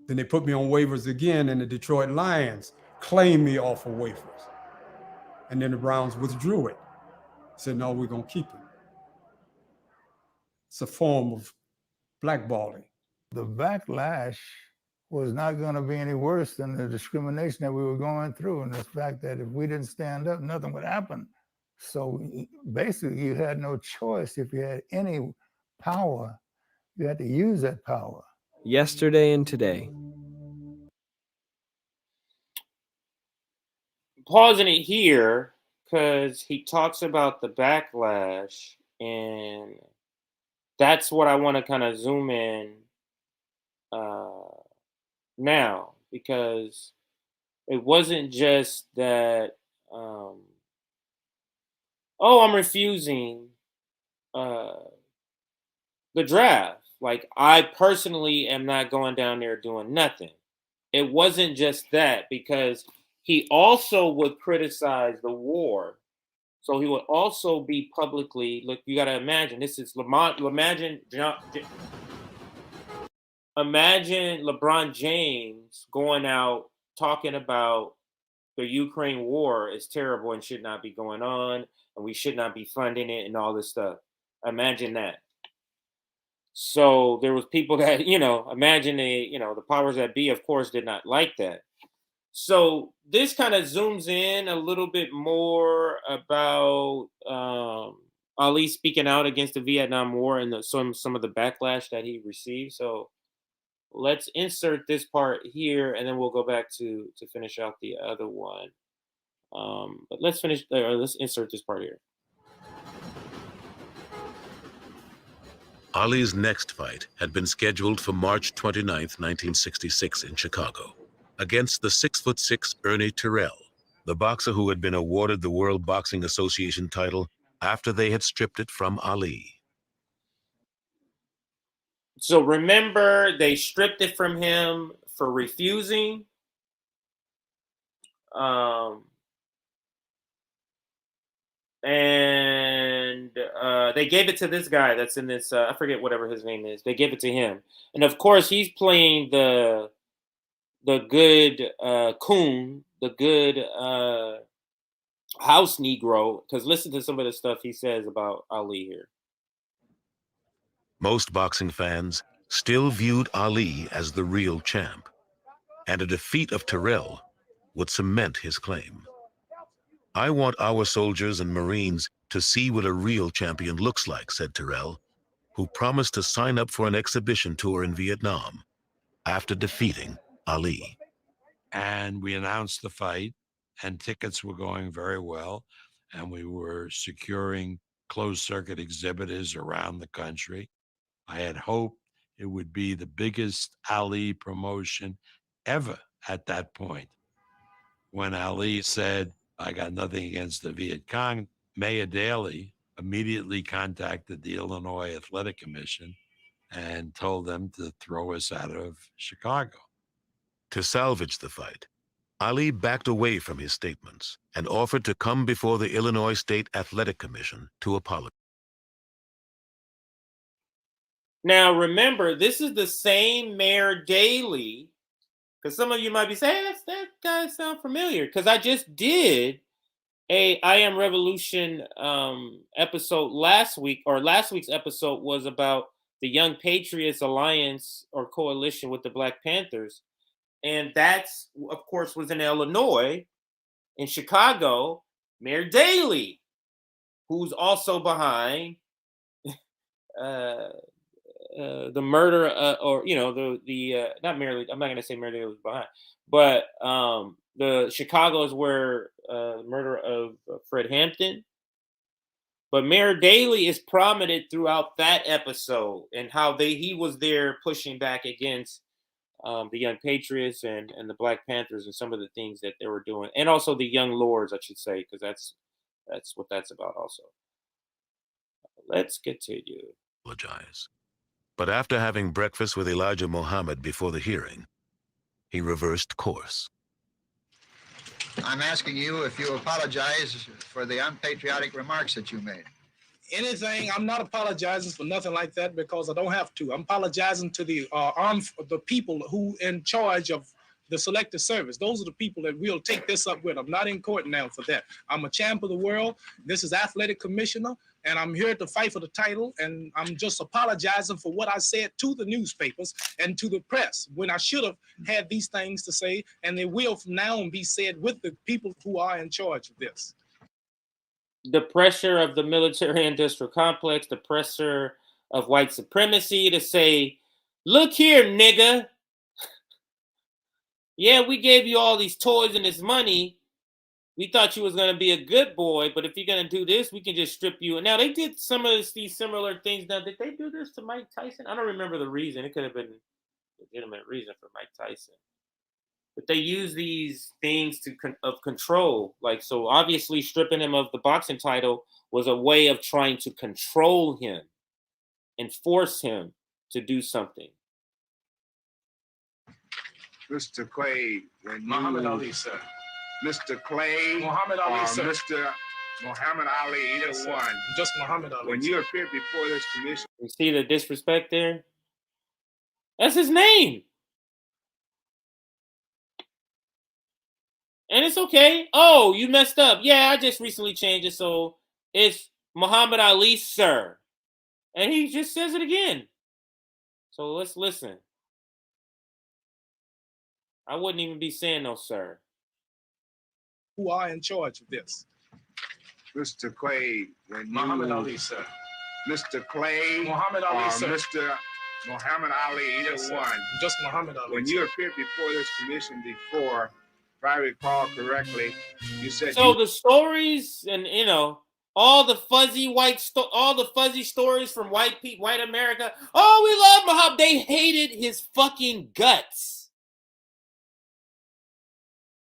Then they put me on waivers again, and the Detroit Lions claimed me off of waivers. And then the Browns withdrew it. Said, no, we're going to keep him. It's a form of blackballing. The backlash was not going to be any worse than the discrimination that we were going through, and the fact that if we didn't stand up, nothing would happen. So basically, you had no choice. If you had any power, you had to use that power. Yesterday and today. Pausing it here because he talks about the backlash, and that's what I want to kind of zoom in now, because it wasn't just that, I'm refusing the draft. Like, I personally am not going down there doing nothing. It wasn't just that, because he also would criticize the war So he would also be publicly, look, you got to imagine, this is imagine LeBron James going out talking about the Ukraine war is terrible and should not be going on, and we should not be funding it and all this stuff. Imagine that. So there was people that, imagine the powers that be, of course, did not like that. So this kind of zooms in a little bit more about Ali speaking out against the Vietnam War and some of the backlash that he received. So let's insert this part here, and then we'll go back to finish out the other one. But let's insert this part here. Ali's next fight had been scheduled for March 29, 1966 in Chicago, against the 6'6" Ernie Terrell, the boxer who had been awarded the World Boxing Association title after they had stripped it from Ali. So remember, they stripped it from him for refusing. And they gave it to this guy that's in this, I forget whatever his name is. They gave it to him. And of course, he's playing the good coon, the good house Negro, because listen to some of the stuff he says about Ali here. Most boxing fans still viewed Ali as the real champ, and a defeat of Terrell would cement his claim. "I want our soldiers and Marines to see what a real champion looks like," said Terrell, who promised to sign up for an exhibition tour in Vietnam after defeating Ali. And we announced the fight, and tickets were going very well, and we were securing closed-circuit exhibitors around the country. I had hoped it would be the biggest Ali promotion ever at that point. When Ali said, "I got nothing against the Viet Cong," Mayor Daley immediately contacted the Illinois Athletic Commission and told them to throw us out of Chicago. To salvage the fight, Ali backed away from his statements and offered to come before the Illinois State Athletic Commission to apologize. Now, remember, this is the same Mayor Daley, because some of you might be saying, hey, that guy sounds familiar, because I just did a I Am Revolution episode last week, or last week's episode was about the Young Patriots Alliance or coalition with the Black Panthers. And that's, of course, was in Illinois. In Chicago, Mayor Daley, who's also behind the murder, or not merely. I'm not going to say Mayor Daley was behind, but the Chicago is where the murder of Fred Hampton. But Mayor Daley is prominent throughout that episode and how he was there pushing back against the Young Patriots and the Black Panthers and some of the things that they were doing, and also the Young Lords, I should say, because that's what that's about also. Let's continue. Apologize. But after having breakfast with Elijah Muhammad before the hearing, he reversed course. I'm asking you if you apologize for the unpatriotic remarks that you made. Anything, I'm not apologizing for nothing like that because I don't have to. I'm apologizing to the people who in charge of the selective service. Those are the people that we'll take this up with. I'm not in court now for that. I'm a champ of the world. This is athletic commissioner, and I'm here to fight for the title. And I'm just apologizing for what I said to the newspapers and to the press when I should have had these things to say, and they will from now on be said with the people who are in charge of this. The pressure of the military industrial complex, the pressure of white supremacy to say, look here, nigga. Yeah, we gave you all these toys and this money. We thought you was going to be a good boy, but if you're going to do this, we can just strip you. And now they did some of these similar things. Now, did they do this to Mike Tyson? I don't remember the reason. It could have been a legitimate reason for Mike Tyson. But they use these things of control. Like, so obviously stripping him of the boxing title was a way of trying to control him and force him to do something. Mr. Clay, Muhammad Ali, sir. Mr. Clay, Muhammad Ali, sir. Mr. Muhammad Ali, either one. Just Muhammad Ali. When you appear before this commission. You see the disrespect there? That's his name. And it's okay. Oh, you messed up. Yeah, I just recently changed it, so it's Muhammad Ali, sir. And he just says it again. So let's listen. I wouldn't even be saying no, sir. Who are in charge of this? Mr. Clay, when Muhammad you, Ali, sir. Mr. Clay, Muhammad Ali, or sir. Mr. Muhammad Ali, either Yes, sir. one. Just Muhammad Ali. When sir. you appeared before this commission before, if I recall correctly, you said So the stories and all the fuzzy stories from white America. Oh, we love Muhammad. They hated his fucking guts.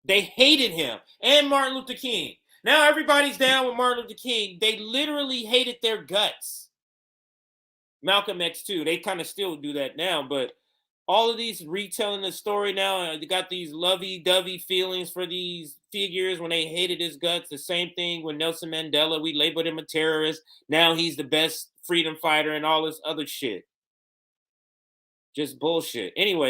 They hated him and Martin Luther King. Now everybody's down with Martin Luther King. They literally hated their guts. Malcolm X too. They kind of still do that now, but all of these retelling the story now, they got these lovey-dovey feelings for these figures when they hated his guts. The same thing with Nelson Mandela. We labeled him a terrorist. Now he's the best freedom fighter and all this other shit. Just bullshit. Anyway.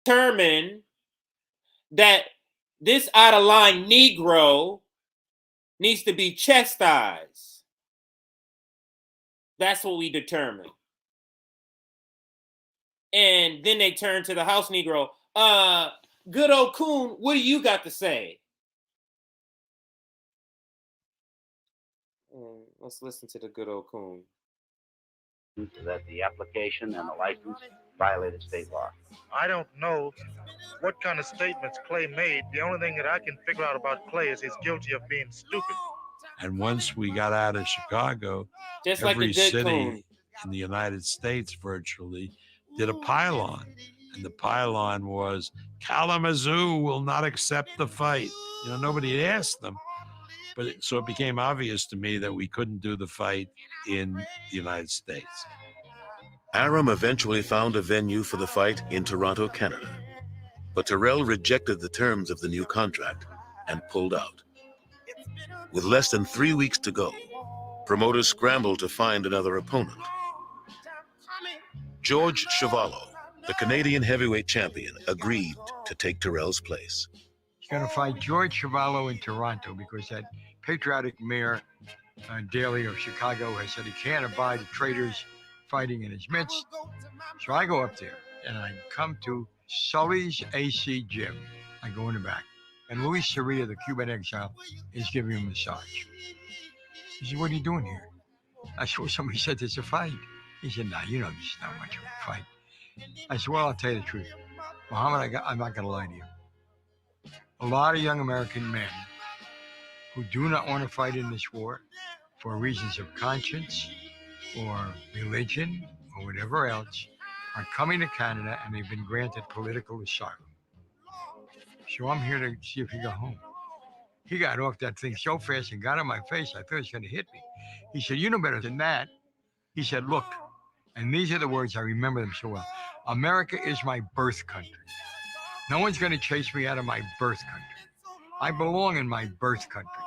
Determine that this out of line Negro needs to be chastised. That's what we determine. And then they turn to the house Negro. Good old Coon, what do you got to say? Let's listen to the good old Coon. That the application and the license violated state law. I don't know what kind of statements Clay made. The only thing that I can figure out about Clay is he's guilty of being stupid. And once we got out of Chicago, Just like every the good city Coon. in the United States virtually did a pylon. And the pylon was Kalamazoo will not accept the fight. Nobody had asked them. But so it became obvious to me that we couldn't do the fight in the United States. Aram eventually found a venue for the fight in Toronto, Canada. But Terrell rejected the terms of the new contract and pulled out. With less than 3 weeks to go, promoters scrambled to find another opponent. George Chuvalo, the Canadian heavyweight champion, agreed to take Terrell's place. He's going to fight George Chuvalo in Toronto because that patriotic mayor, Daley of Chicago, has said he can't abide the traitors fighting in his midst. So I go up there and I come to Sully's AC gym. I go in the back. And Luis Sarria, the Cuban exile, is giving him a massage. He said, "What are you doing here?" I said, "Well, somebody said there's a fight." He said, "Nah, this is not much of a fight." I said, "Well, I'll tell you the truth. Muhammad, I'm not going to lie to you. A lot of young American men who do not want to fight in this war for reasons of conscience or religion or whatever else are coming to Canada and they've been granted political asylum. So I'm here to see if he got home." He got off that thing so fast and got on my face, I thought he was going to hit me. He said, "You know better than that." He said, "Look," and these are the words, I remember them so well. "America is my birth country. No one's going to chase me out of my birth country. I belong in my birth country.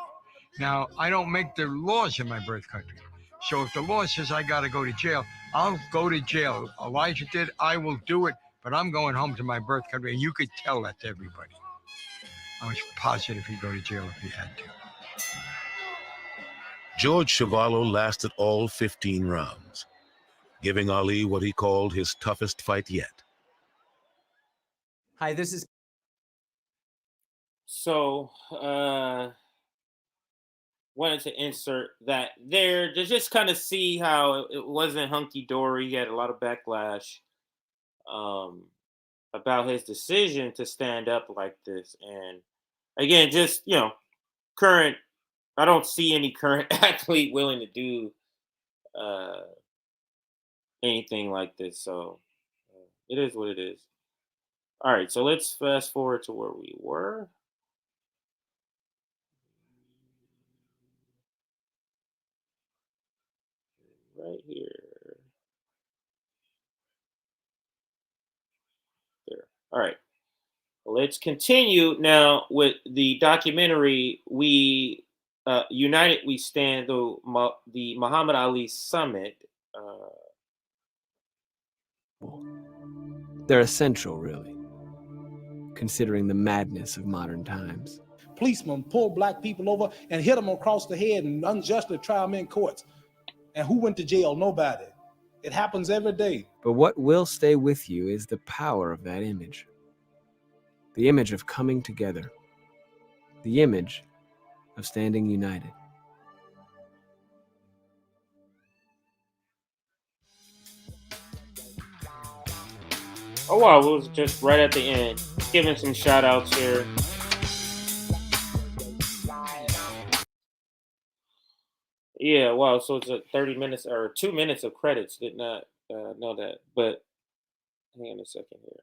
Now, I don't make the laws in my birth country. So if the law says I got to go to jail, I'll go to jail. Elijah did, I will do it, but I'm going home to my birth country." And you could tell that to everybody. I was positive he'd go to jail if he had to. George Chuvalo lasted all 15 rounds, giving Ali what he called his toughest fight yet. Hi, this is... So, wanted to insert that there to just kind of see how it wasn't hunky-dory. He had a lot of backlash about his decision to stand up like this. And again, just, current I don't see any current athlete willing to do anything like this. So it is what it is. All right, so let's fast forward to where we were. Right here. There. All right. Let's continue now with the documentary. We United We Stand, the Muhammad Ali Summit. They're essential, really, considering the madness of modern times. Policemen pull black people over and hit them across the head and unjustly try them in courts. And who went to jail? Nobody. It happens every day. But what will stay with you is the power of that image. The image of coming together. The image of standing united. Oh wow, it was just right at the end. Giving some shout outs here. Yeah, wow. So it's a 30 minutes or 2 minutes of credits. Did not know that. But hang on a second here.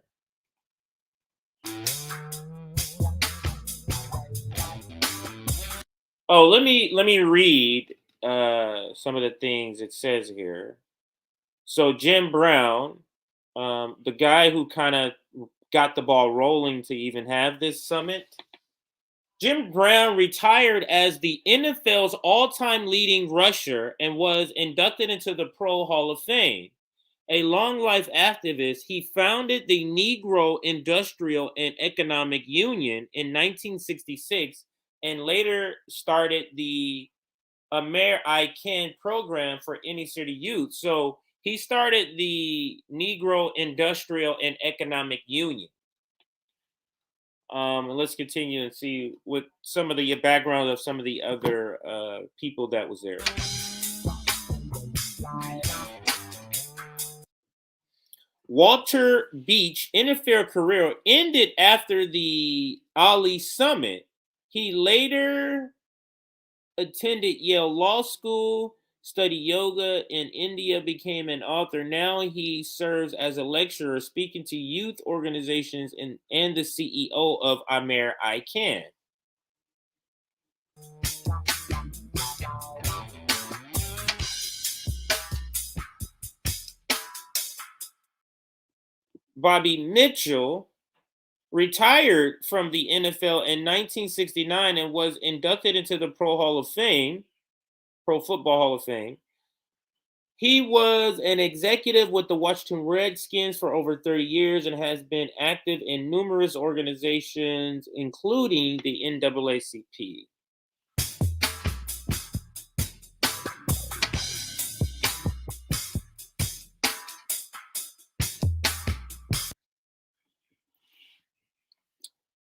Oh, let me read some of the things it says here. So Jim Brown, the guy who kind of got the ball rolling to even have this summit, Jim Brown retired as the NFL's all-time leading rusher and was inducted into the Pro Hall of Fame. A long-life activist, he founded the Negro Industrial and Economic Union in 1966 and later started the I Can program for inner city youth. So he started the Negro Industrial and Economic Union. And let's continue and see what some of the background of some of the other people that was there. Walter Beach NFL career ended after the Ali Summit. He later attended Yale Law School, studied yoga in India, became an author. Now he serves as a lecturer speaking to youth organizations and the CEO of I Can. Bobby Mitchell retired from the NFL in 1969 and was inducted into the Pro Football Hall of Fame. He was an executive with the Washington Redskins for over 30 years and has been active in numerous organizations, including the NAACP.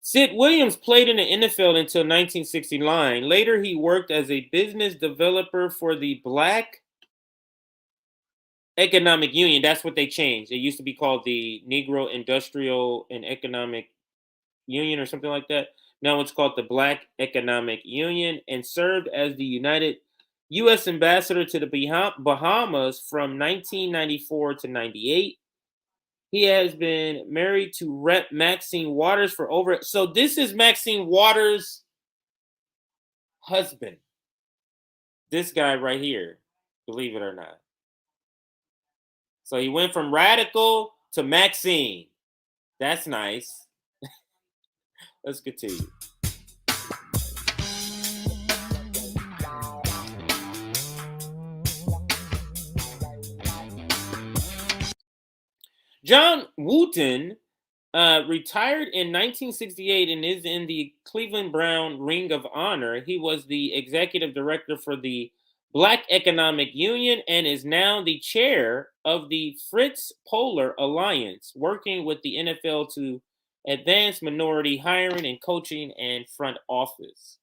Sid Williams played in the NFL until 1969. Later, he worked as a business developer for the Black Economic Union. That's what they changed. It used to be called the Negro Industrial and Economic Union or something like that. Now it's called the Black Economic Union, and served as the U.S. ambassador to the Bahamas from 1994 to 98. He has been married to Rep. Maxine Waters for over. So this is Maxine Waters' husband. This guy right here, believe it or not. So he went from radical to Maxine. That's nice. Let's continue. John Wooten retired in 1968 and is in the Cleveland Brown Ring of Honor. He was the executive director for the Black Economic Union and is now the chair of the Fritz Polar Alliance, working with the NFL to advance minority hiring and coaching and front office.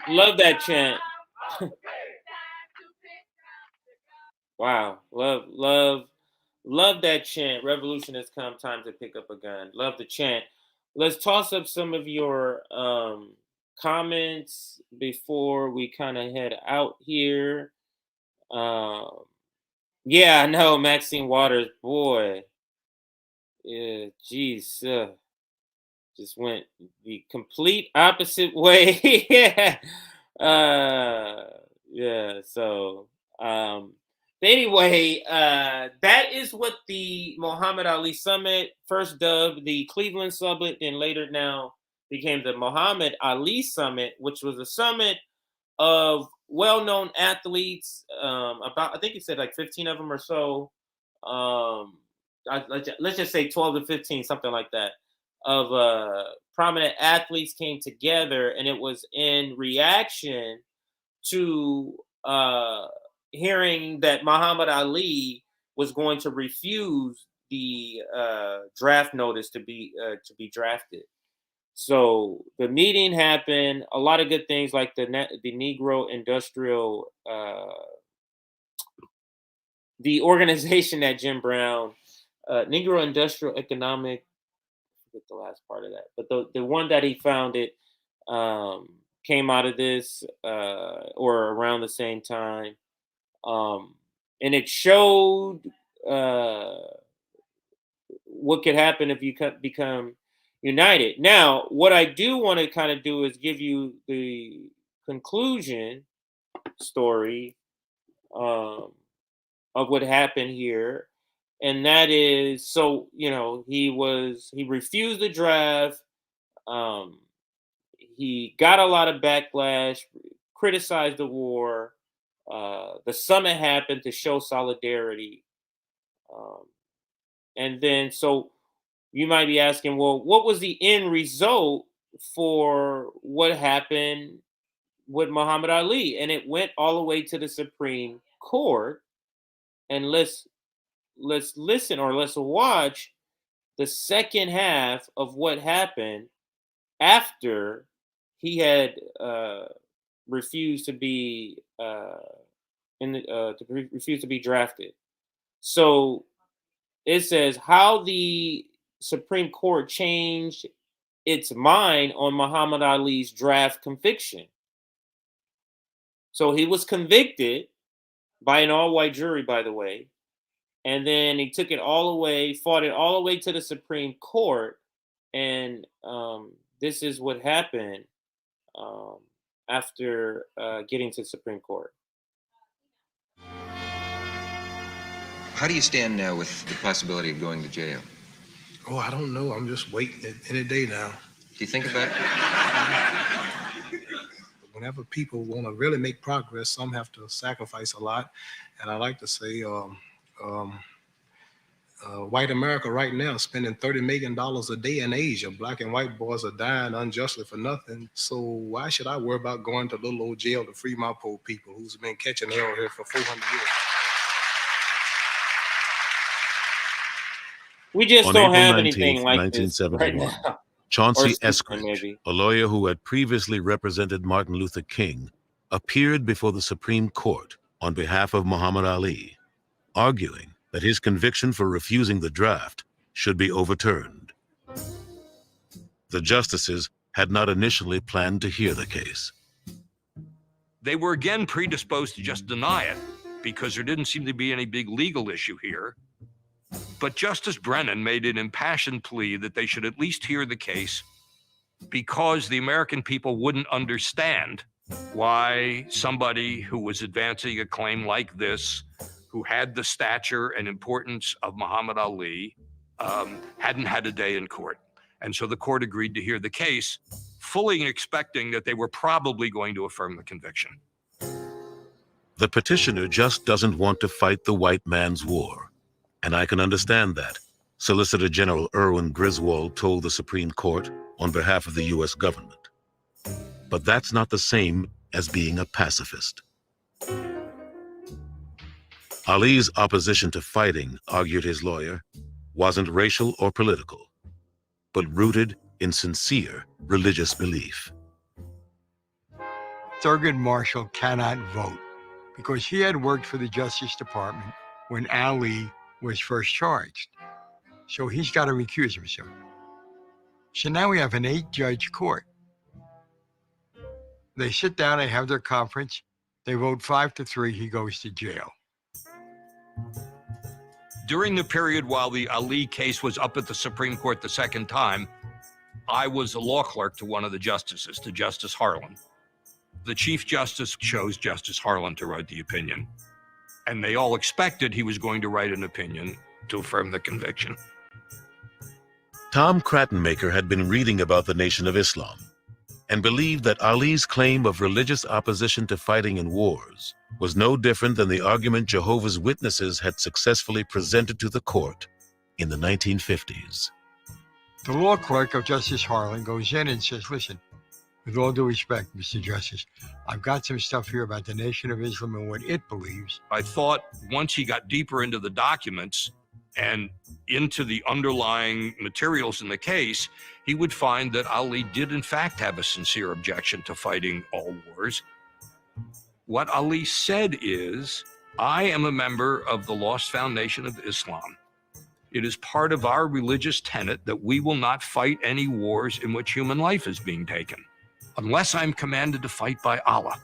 Love that chant. Wow. Love that chant. Revolution has come, time to pick up a gun. Love the chant. Let's toss up some of your comments before we kind of head out here. Yeah, I know, Maxine Waters, boy. Yeah, geez. Just went the complete opposite way. Yeah. Yeah, so anyway, that is what the Muhammad Ali Summit, first dubbed the Cleveland Summit, and later now became the Muhammad Ali Summit, which was a summit of well-known athletes. I think he said like 15 of them or so. Let's just say 12 to 15, something like that, of prominent athletes came together, and it was in reaction to hearing that Muhammad Ali was going to refuse the draft notice to be drafted. So the meeting happened. A lot of good things, like the Negro Industrial, the organization that Jim Brown, Negro Industrial Economic, I forget the last part of that, but the one that he founded came out of this or around the same time, and it showed what could happen if you become united. Now, what I do want to kind of do is give you the conclusion story of what happened here. And that is, so, he refused the draft. He got a lot of backlash, criticized the war. The summit happened to show solidarity. And then, so you might be asking, well, what was the end result for what happened with Muhammad Ali? And it went all the way to the Supreme Court. And let's listen, or let's watch the second half of what happened after he had refused to be refused to be drafted. So it says how the Supreme Court changed its mind on Muhammad Ali's draft conviction. So he was convicted by an all-white jury, by the way, and then he took it all away, fought it all the way to the Supreme Court, and this is what happened after getting to the Supreme Court. How do you stand now with the possibility of going to jail? Oh, I don't know. I'm just waiting any day now. Do you think about it? Whenever people want to really make progress, some have to sacrifice a lot. And I like to say, white America right now is spending $30 million a day in Asia. Black and white boys are dying unjustly for nothing. So why should I worry about going to little old jail to free my poor people who's been catching hell here for 400 years? We just On don't April have 19th, anything like this right 1971, now. Chauncey Or Eskridge, maybe. a lawyer who had previously represented Martin Luther King, appeared before the Supreme Court on behalf of Muhammad Ali, arguing that his conviction for refusing the draft should be overturned. The justices had not initially planned to hear the case. They were again predisposed to just deny it because there didn't seem to be any big legal issue here. But Justice Brennan made an impassioned plea that they should at least hear the case because the American people wouldn't understand why somebody who was advancing a claim like this, who had the stature and importance of Muhammad Ali, hadn't had a day in court. And so the court agreed to hear the case, fully expecting that they were probably going to affirm the conviction. The petitioner just doesn't want to fight the white man's war. And I can understand that, Solicitor General Erwin Griswold told the Supreme Court on behalf of the U.S. government. But that's not the same as being a pacifist. Ali's opposition to fighting, argued his lawyer, wasn't racial or political, but rooted in sincere religious belief. Thurgood Marshall cannot vote because he had worked for the Justice Department when Ali was first charged. So he's got to recuse himself. So now we have an 8-judge court. They sit down, they have their conference, they vote 5-3, he goes to jail. During the period while the Ali case was up at the Supreme Court the second time, I was a law clerk to one of the justices, to Justice Harlan. The Chief Justice chose Justice Harlan to write the opinion, and they all expected he was going to write an opinion to affirm the conviction. Tom Crattenmaker had been reading about the Nation of Islam and believed that Ali's claim of religious opposition to fighting in wars was no different than the argument Jehovah's Witnesses had successfully presented to the court in the 1950s. The law clerk of Justice Harlan goes in and says, listen, with all due respect, Mr. Justice, I've got some stuff here about the Nation of Islam and what it believes. I thought once he got deeper into the documents and into the underlying materials in the case, he would find that Ali did in fact have a sincere objection to fighting all wars. What Ali said is, I am a member of the Lost Foundation of Islam. It is part of our religious tenet that we will not fight any wars in which human life is being taken, unless I'm commanded to fight by Allah.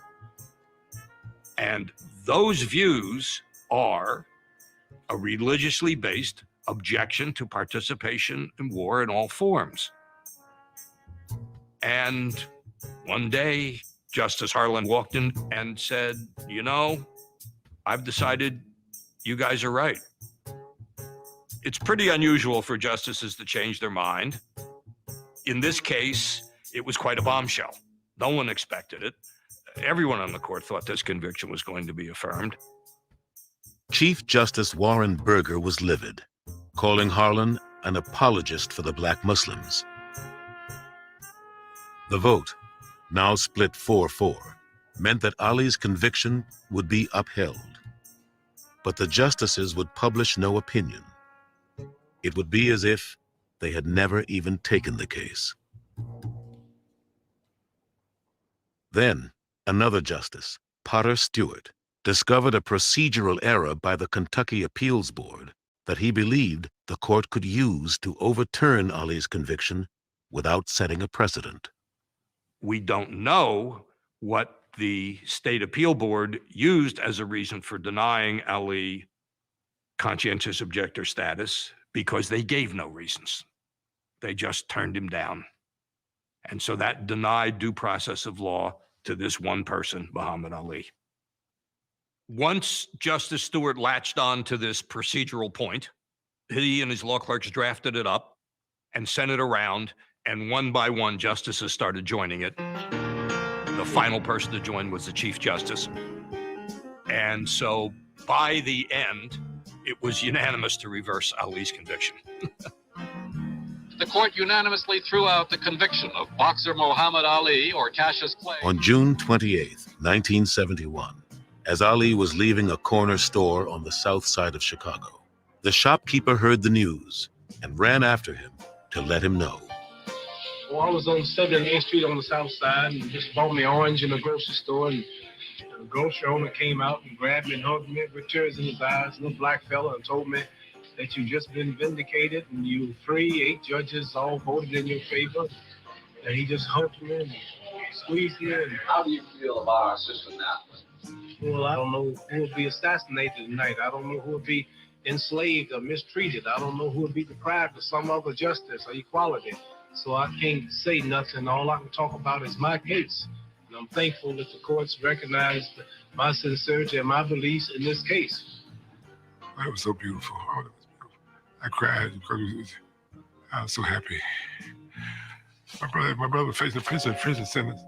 And those views are a religiously based objection to participation in war in all forms. And one day, Justice Harlan walked in and said, you know, I've decided you guys are right. It's pretty unusual for justices to change their mind. In this case, it was quite a bombshell. No one expected it. Everyone on the court thought this conviction was going to be affirmed. Chief Justice Warren Burger was livid, calling Harlan an apologist for the black Muslims. The vote, now split 4-4, meant that Ali's conviction would be upheld. But the justices would publish no opinion. It would be as if they had never even taken the case. Then, another justice, Potter Stewart, discovered a procedural error by the Kentucky Appeals Board that he believed the court could use to overturn Ali's conviction without setting a precedent. We don't know what the state appeal board used as a reason for denying Ali conscientious objector status, because they gave no reasons. They just turned him down. And so that denied due process of law to this one person, Muhammad Ali. Once Justice Stewart latched on to this procedural point, he and his law clerks drafted it up and sent it around, and one by one, justices started joining it. The final person to join was the Chief Justice. And so by the end, it was unanimous to reverse Ali's conviction. The court unanimously threw out the conviction of boxer Muhammad Ali, or Cassius Clay. On June 28, 1971, as Ali was leaving a corner store on the south side of Chicago, the shopkeeper heard the news and ran after him to let him know. Well, I was on 78th Street on the south side and just bought me orange in the grocery store, and the grocery owner came out and grabbed me and hugged me with tears in his eyes, little black fella, and told me that you've just been vindicated and you're free. 8 judges all voted in your favor. And he just hugged me and squeezed me. And How do you feel about our system now? well, I don't know who will be assassinated tonight. I don't know who will be enslaved or mistreated. I don't know who will be deprived of some other justice or equality. So I can't say nothing. All I can talk about is my case. And I'm thankful that the courts recognized my sincerity and my beliefs in this case. That was so beautiful. Oh, that was beautiful. I cried because I was so happy. My brother faced a prison sentence.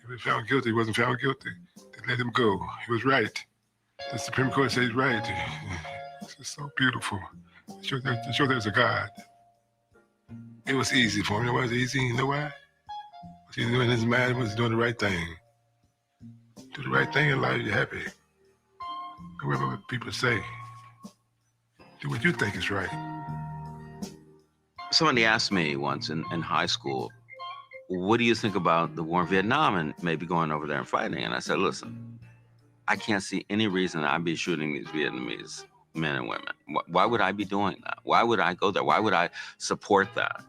He was found guilty. He wasn't found guilty. They let him go. He was right. The Supreme Court said he's right. It's just so beautiful. To show there's a God. It was easy for him. It was easy. You know why? He knew in his mind was doing the right thing. Do the right thing in life, you're happy. Don't worry about what people say. Do what you think is right. Somebody asked me once in high school, what do you think about the war in Vietnam and maybe going over there and fighting? And I said, listen, I can't see any reason I'd be shooting these Vietnamese men and women. Why would I be doing that? Why would I go there? Why would I support that?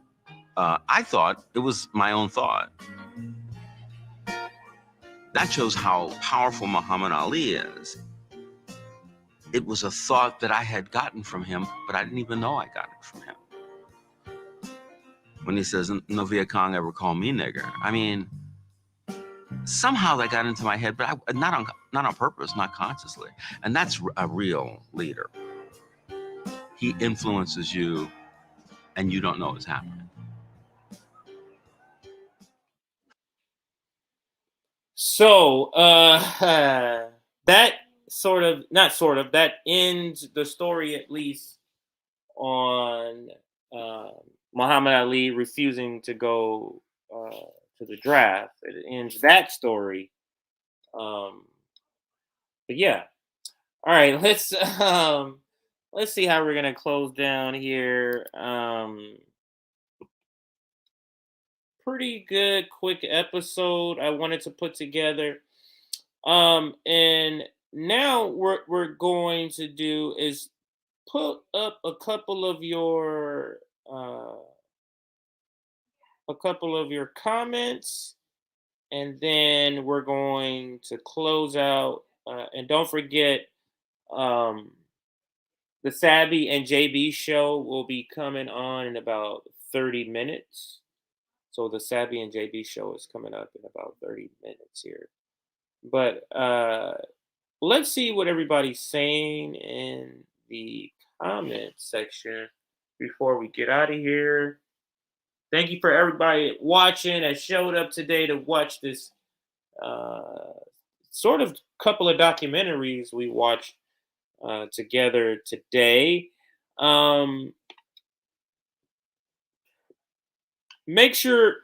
I thought it was my own thought. That shows how powerful Muhammad Ali is. It was a thought that I had gotten from him, but I didn't even know I got it from him. When he says, no Viet Cong ever called me nigger. I mean, somehow that got into my head, but not on purpose, not consciously. And that's a real leader. He influences you, and you don't know what's happening. So that that ends the story, at least on Muhammad Ali refusing to go to the draft. It ends that story. But yeah. All right, let's see how we're gonna close down here. Pretty good quick episode I wanted to put together. And now what we're going to do is put up a couple of your comments, and then we're going to close out. And don't forget, the Sabby and JB show will be coming on in about 30 minutes. So the Sabby and JB show is coming up in about 30 minutes here. But let's see what everybody's saying in the comment section before we get out of here. Thank you for everybody watching that showed up today to watch this sort of couple of documentaries we watched together today. Make sure,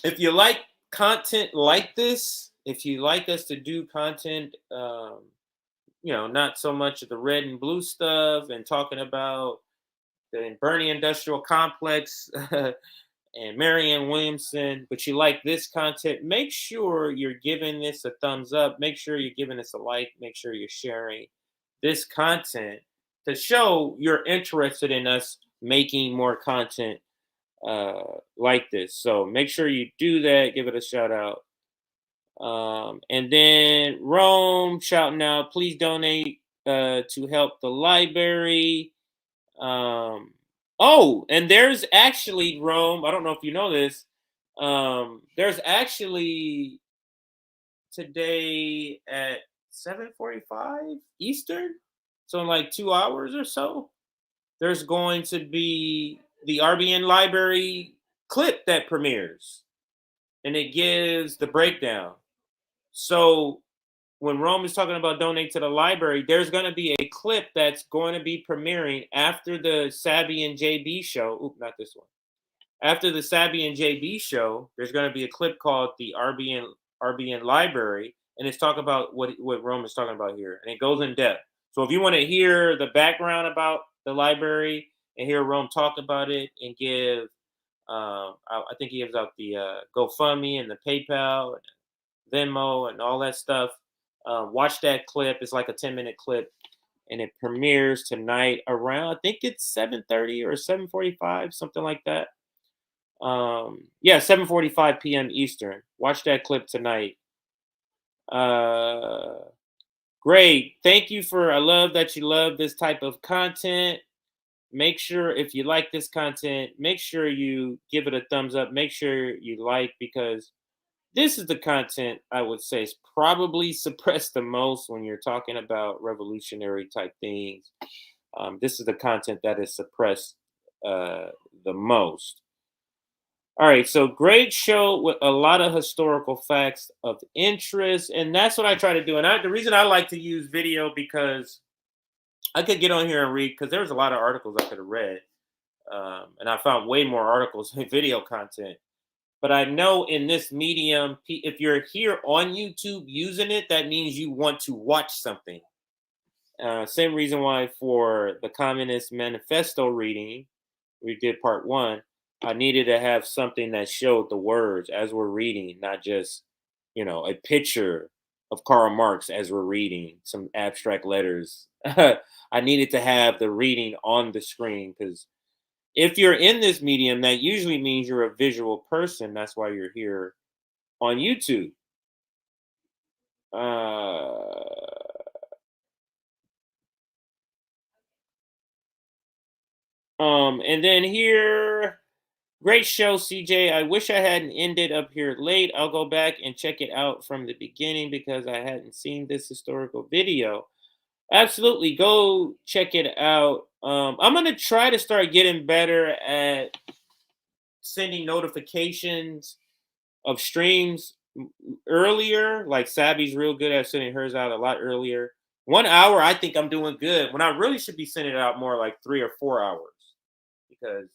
if you like content like this, if you like us to do content, not so much of the red and blue stuff and talking about the Bernie Industrial Complex and Marianne Williamson, but you like this content, make sure you're giving this a thumbs up. Make sure you're giving us a like. Make sure you're sharing this content to show you're interested in us making more content like this. So make sure you do that. Give it a shout out. And then Rome shouting out, please donate to help the library. Oh, and there's actually, Rome, I don't know if you know this, there's actually today at 7:45 Eastern, so in like 2 hours or so, there's going to be the RBN library clip that premieres, and it gives the breakdown. So when Rome is talking about donate to the library, there's going to be a clip that's going to be premiering after the Sabby and JB show. Oop, not this one. After the Sabby and JB show, there's going to be a clip called the RBN library, and it's talking about what Rome is talking about here, and it goes in depth. So if you want to hear the background about the library and hear Rome talk about it and give, I think he gives out the GoFundMe and the PayPal, and Venmo, and all that stuff. Watch that clip. It's like a 10-minute clip, and it premieres tonight around, I think it's 7:30 or 7:45, something like that. 7:45 p.m. Eastern. Watch that clip tonight. Great. Thank you I love that you love this type of content. Make sure, if you like this content, make sure you give it a thumbs up. Make sure you like, because this is the content I would say is probably suppressed the most when you're talking about revolutionary type things. This is the content that is suppressed the most. All right, so great show with a lot of historical facts of interest, and that's what I try to do. And the reason I like to use video, because I could get on here and read, because there was a lot of articles I could have read, and I found way more articles in video content. But I know in this medium, if you're here on YouTube using it, that means you want to watch something. Same reason why for the Communist Manifesto reading, we did part 1. I needed to have something that showed the words as we're reading, not just, a picture of Karl Marx as we're reading some abstract letters. I needed to have the reading on the screen because if you're in this medium, that usually means you're a visual person. That's why you're here on YouTube. And then here, great show, CJ. I wish I hadn't ended up here late. I'll go back and check it out from the beginning because I hadn't seen this historical video. Absolutely, go check it out. I'm gonna try to start getting better at sending notifications of streams earlier. Like Sabby's real good at sending hers out a lot earlier. 1 hour, I think I'm doing good. When I really should be sending it out more like 3 or 4 hours because it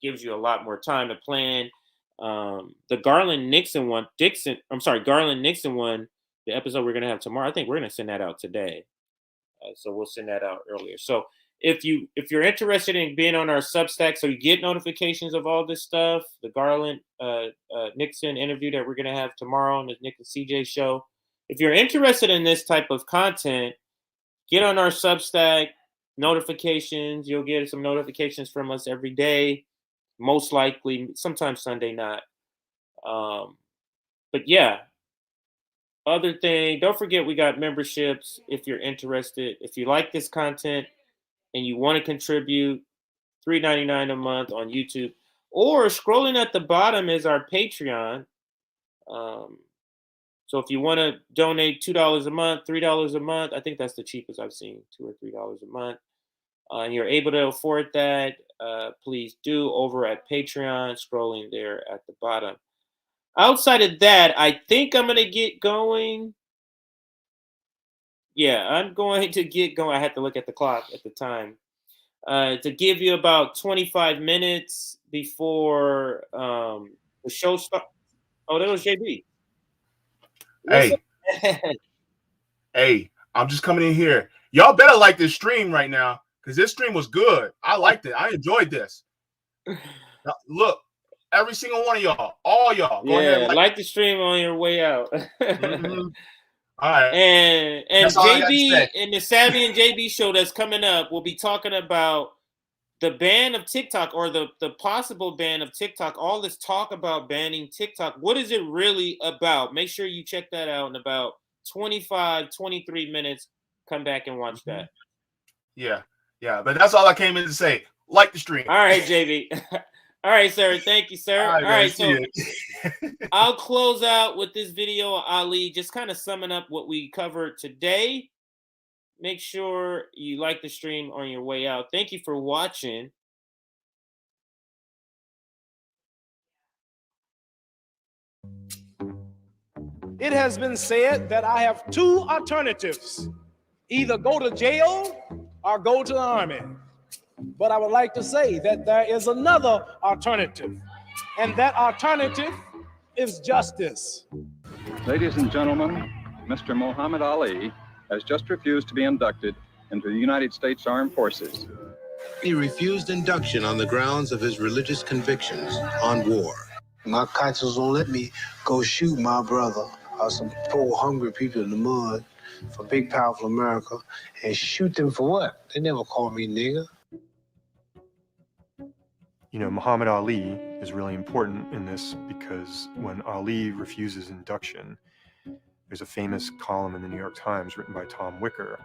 gives you a lot more time to plan. The Garland Nixon one, the episode we're gonna have tomorrow. I think we're gonna send that out today. So we'll send that out earlier. So if you're interested in being on our Substack, so you get notifications of all this stuff, the Garland Nixon interview that we're gonna have tomorrow on the Nick and CJ show. If you're interested in this type of content, get on our Substack notifications. You'll get some notifications from us every day, most likely, sometimes Sunday not. But yeah. Other thing, don't forget we got memberships if you're interested. If you like this content and you want to contribute, $3.99 a month on YouTube. Or scrolling at the bottom is our Patreon. So if you want to donate $2 a month, $3 a month, I think that's the cheapest I've seen, $2 or $3 a month. And you're able to afford that, please do over at Patreon, scrolling there at the bottom. Outside of that, I think I'm going to get going. Yeah, I'm going to get going. I had to look at the clock at the time. To give you about 25 minutes before the show starts. Oh, that was JB. Hey, I'm just coming in here. Y'all better like this stream right now because this stream was good. I liked it. I enjoyed this. Now, look, every single one of y'all, all y'all, go ahead and like the stream on your way out. Mm-hmm. All right. And That's all I got to JB say. and the Savvy and JB show that's coming up, we'll be talking about the ban of TikTok or the possible ban of TikTok. All this talk about banning TikTok. What is it really about? Make sure you check that out in about 25, 23 minutes. Come back and watch that. Yeah. But that's all I came in to say. Like the stream. All right, JB. All right, sir. Thank you, sir. All right, so I'll close out with this video, Ali, just kind of summing up what we covered today. Make sure you like the stream on your way out. Thank you for watching. It has been said that I have two alternatives: either go to jail or go to the army. But I would like to say that there is another alternative, and that alternative is justice. Ladies and gentlemen, Mr. Muhammad Ali has just refused to be inducted into the United States Armed Forces. He refused induction on the grounds of his religious convictions on war. My conscience won't let me go shoot my brother or some poor hungry people in the mud for big powerful America and shoot them for what? They never call me nigger. You know, Muhammad Ali is really important in this because when Ali refuses induction, there's a famous column in the New York Times written by Tom Wicker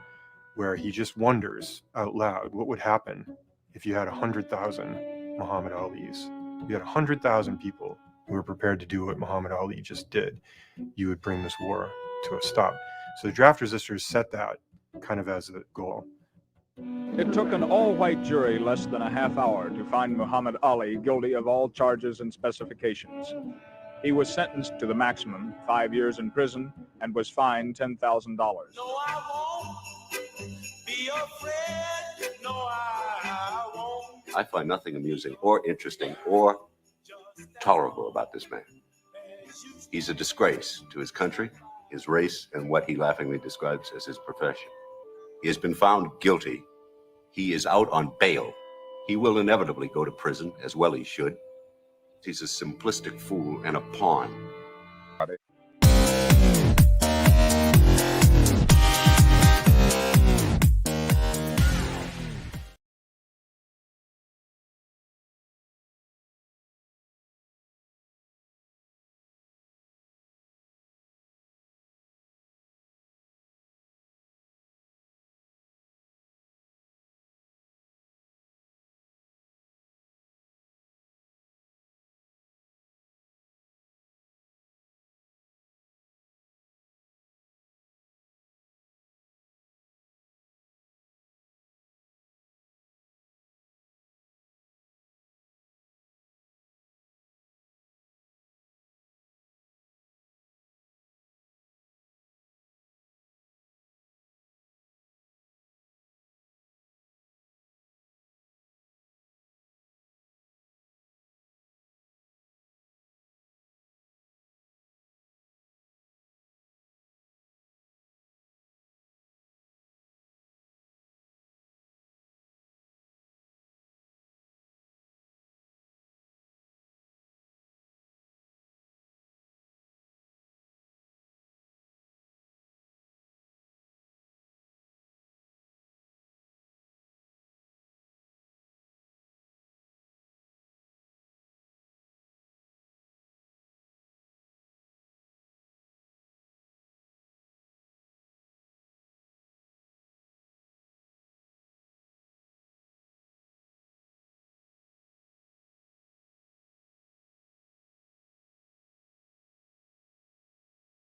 where he just wonders out loud what would happen if you had 100,000 Muhammad Alis. If you had 100,000 people who were prepared to do what Muhammad Ali just did, you would bring this war to a stop. So the draft resistors set that kind of as the goal. It took an all-white jury less than a half hour to find Muhammad Ali guilty of all charges and specifications. He was sentenced to the maximum, 5 years in prison, and was fined $10,000. I find nothing amusing or interesting or tolerable about this man. He's a disgrace to his country, his race, and what he laughingly describes as his profession. He has been found guilty. He is out on bail. He will inevitably go to prison, as well he should. He's a simplistic fool and a pawn